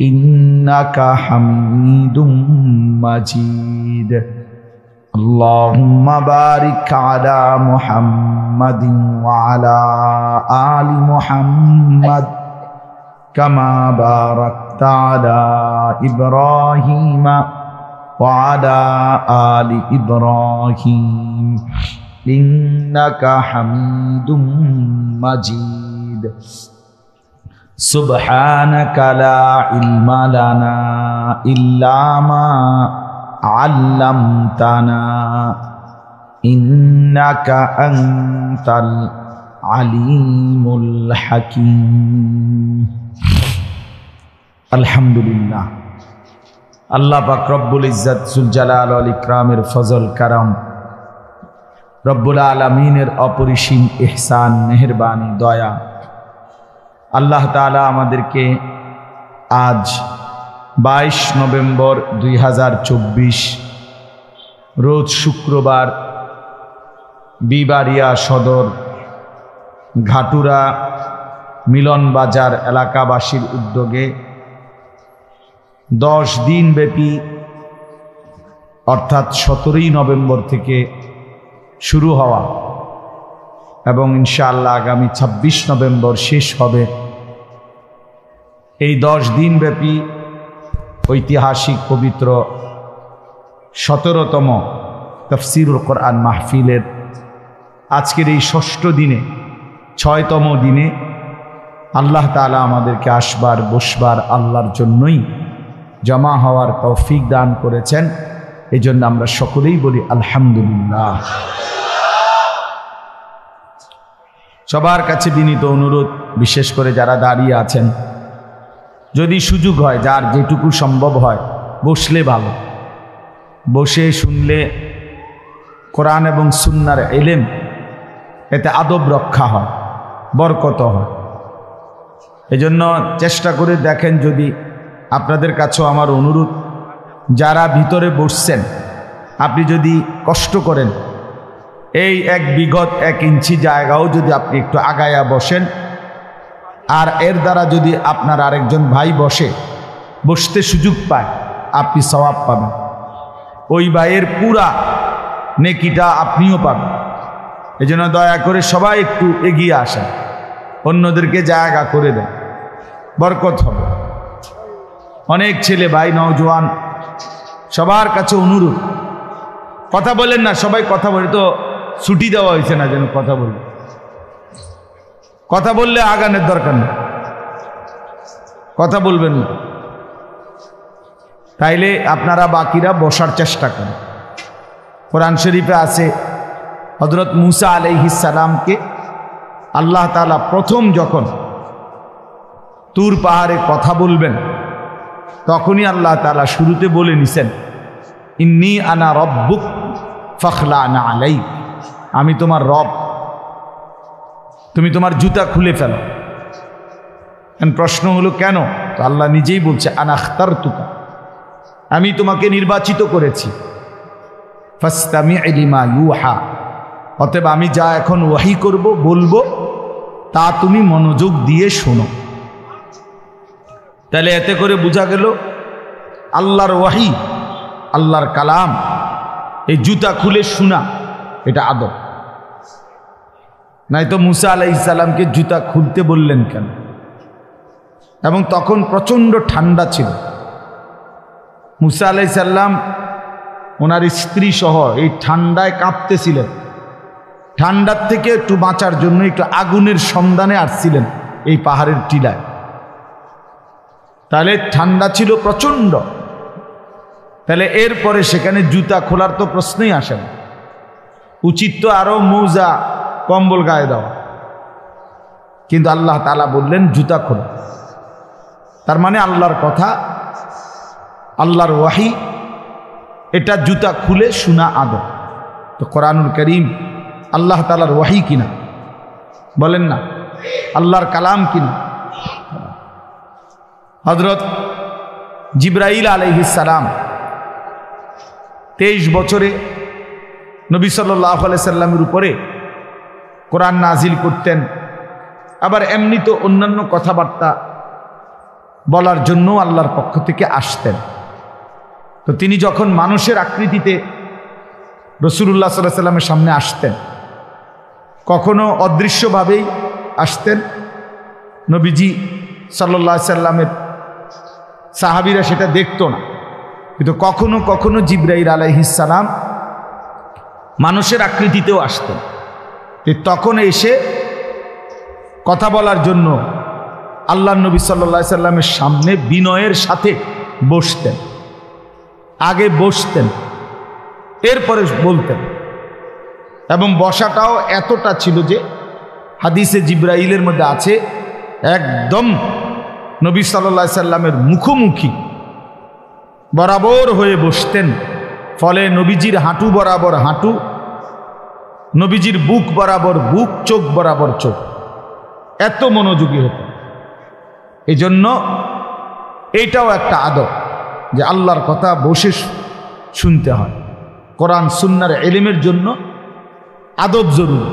إنك حميد مجيد اللهم بارك على محمد وعلى آل محمد كما باركت على إبراهيم وعلى آل إبراهيم إنك حميد مجيد سبحانك لا علم لنا إلا ما علمتنا إنك أنت العليم الحكيم الحمد لله আল্লাহ পাক রব্বুল ইজ্জত জুল জালাল ওয়াল ইকরামের ফজল কারাম রব্বুল আলামিনের অপরিসীম ইহসান মেহেরবানি দয়া আল্লাহ তাআলা আমাদেরকে আজ 22 নভেম্বর 2024 রোজ শুক্রবার বিবারিয়া সদর ঘাটুরা মিলন বাজার এলাকাবাসীর উদ্যোগে 10 দিন ব্যাপী অর্থাৎ 17 নভেম্বর থেকে শুরু হওয়া এবং ইনশাআল্লাহ আগামী 26 নভেম্বর শেষ হবে এই 10 দিন ব্যাপী ঐতিহাসিক পবিত্র 17তম তাফসীরুল কোরআন মাহফিলের আজকের এই 6ষ্ঠ দিনে 6তম দিনে আল্লাহ তাআলা আমাদেরকে আসবার বসবার আল্লাহর জন্যই জমা হওয়ার তৌফিক দান করেছেন। এই জন্য আমরা সকলেই বলি আলহামদুলিল্লাহ। সবার কাছে বিনীত অনুরোধ, বিশেষ করে যারা দাঁড়িয়ে আছেন, যদি সুযোগ হয়, যার যেটুকু সম্ভব হয়, বসলে ভালো। বসে শুনলে কোরআন এবং সুন্নাহর ইলম, এতে আদব রক্ষা হয়, বরকত হয়। এজন্য চেষ্টা করে দেখেন, যদি আপনাদের কাছেও আমার অনুরোধ, যারা ভিতরে বসছেন, আপনি যদি কষ্ট করেন, এই এক বিগত 1 ইঞ্চি জায়গাও যদি আপনি একটু আগায়া বসেন, আর এর দ্বারা যদি আপনার আরেকজন ভাই বসতে সুযোগ পায়, আপনি সওয়াব পাবেন। ওই ভাইয়ের পুরা নেকিটা আপনিও পাবেন। এই জন্য দয়া করে সবাই একটু এগিয়ে আসেন, অন্যদেরকে জায়গা করে দেন, বরকত হবে। অনেক ছেলে ভাই, নওজোয়ান, সবার কাছে অনুরোধ, কথা বলেন না, সবাই কথা বলে, তো ছুটি দেওয়া হয়েছে না যেন কথা বলবে। কথা বললে আগানের দরকার নেই, কথা বলবেন না। তাইলে আপনারা বাকিরা বসার চেষ্টা করেন। কোরআন শরীফে আছে, হযরত মুসা আলাইহিস সালামকে আল্লাহ তাআলা প্রথম যখন তুর পাহাড়ে কথা বলবেন, তখনই আল্লাহ তাআলা শুরুতে বলে নিছেন, ইন্নী আনা রব্বুক ফাখলা'না আলাইক, আমি তোমার রব, তুমি তোমার জুতা খুলে ফেলো। প্রশ্ন হলো কেন? তো আল্লাহ নিজেই বলছে, আনা আখতারতুকা, আমি তোমাকে নির্বাচিত করেছি, ফাসতামি' লিমা ইউহা, অতএব আমি যা এখন ওয়াহি করব, বলবো, তা তুমি মনোযোগ দিয়ে শোনো। তাহলে এতে করে বোঝা গেল আল্লাহর ওয়াহি, আল্লাহর কালাম, এই জুতা খুলে শোনা, এটা আদব। নাই তো মুসা আলাইহিস সালামকে জুতা খুলতে বললেন কেন? এবং তখন প্রচণ্ড ঠান্ডা ছিল। মুসা আলাইহিস সালাম ওনার স্ত্রী সহ এই ঠান্ডায় কাঁপতেছিলেন। ঠান্ডার থেকে একটু বাঁচার জন্য একটু আগুনের সন্ধানে আসছিলেন এই পাহাড়ের টিলায়। তাহলে ঠান্ডা ছিল প্রচণ্ড। তাহলে এরপরে সেখানে জুতা খোলার তো প্রশ্নই আসে না। উচিত তো আরো মোজা কম্বল গায়ে দেওয়া, কিন্তু আল্লাহ তাআলা বললেন জুতা খোলা। তার মানে আল্লাহর কথা, আল্লাহর ওয়াহি, এটা জুতা খুলে শোনা আদব। তো কোরআনুল কারীম আল্লাহ তাআলার ওয়াহি কিনা? বলেন না, আল্লাহর কালাম কিনা? হযরত জিবরাইল আলাইহিস সালাম 23 বছরে নবী সাল্লাল্লাহু আলাইহি সাল্লামের উপরে কোরআন নাজিল করতেন। আবার এমনি তো অন্যান্য কথাবার্তা বলার জন্য আল্লাহর পক্ষ থেকে আসতেন। তো তিনি যখন মানুষের আকৃতিতে রাসূলুল্লাহ সাল্লাল্লাহু আলাইহি সাল্লামের সামনে আসতেন, কখনো অদৃশ্যভাবেই আসতেন, নবীজি সাল্লাল্লাহু আলাইহি সাল্লামের সাহাবীরা সেটা দেখতো না, কিন্তু কখনো কখনো জিবরাইল আলাইহিস সালাম মানুষের আকৃতিতেও আসতেন। তখন এসে কথা বলার জন্য আল্লাহর নবী সাল্লাল্লাহু আলাইহি সাল্লামের সামনে বিনয়ের সাথে বসতেন। আগে বসতেন, এরপরে বলতেন। এবং বসাটাও এতটা ছিল যে হাদিসে জিবরাইলের মধ্যে আছে, একদম নবী সাল্লাল্লাহু আলাইহি সাল্লামের মুখোমুখি বরাবর হয়ে বসতেন। ফলে নবীজির হাঁটু বরাবর হাঁটু, নবীজির বুক বরাবর বুক, চোখ বরাবর চোখ, এত মনোযোগী হতো। এই জন্য এইটাও একটা আদব যে আল্লাহর কথা বসে শুনতে হয়। কোরআন সুন্নাহর ইলমের জন্য আদব জরুরি।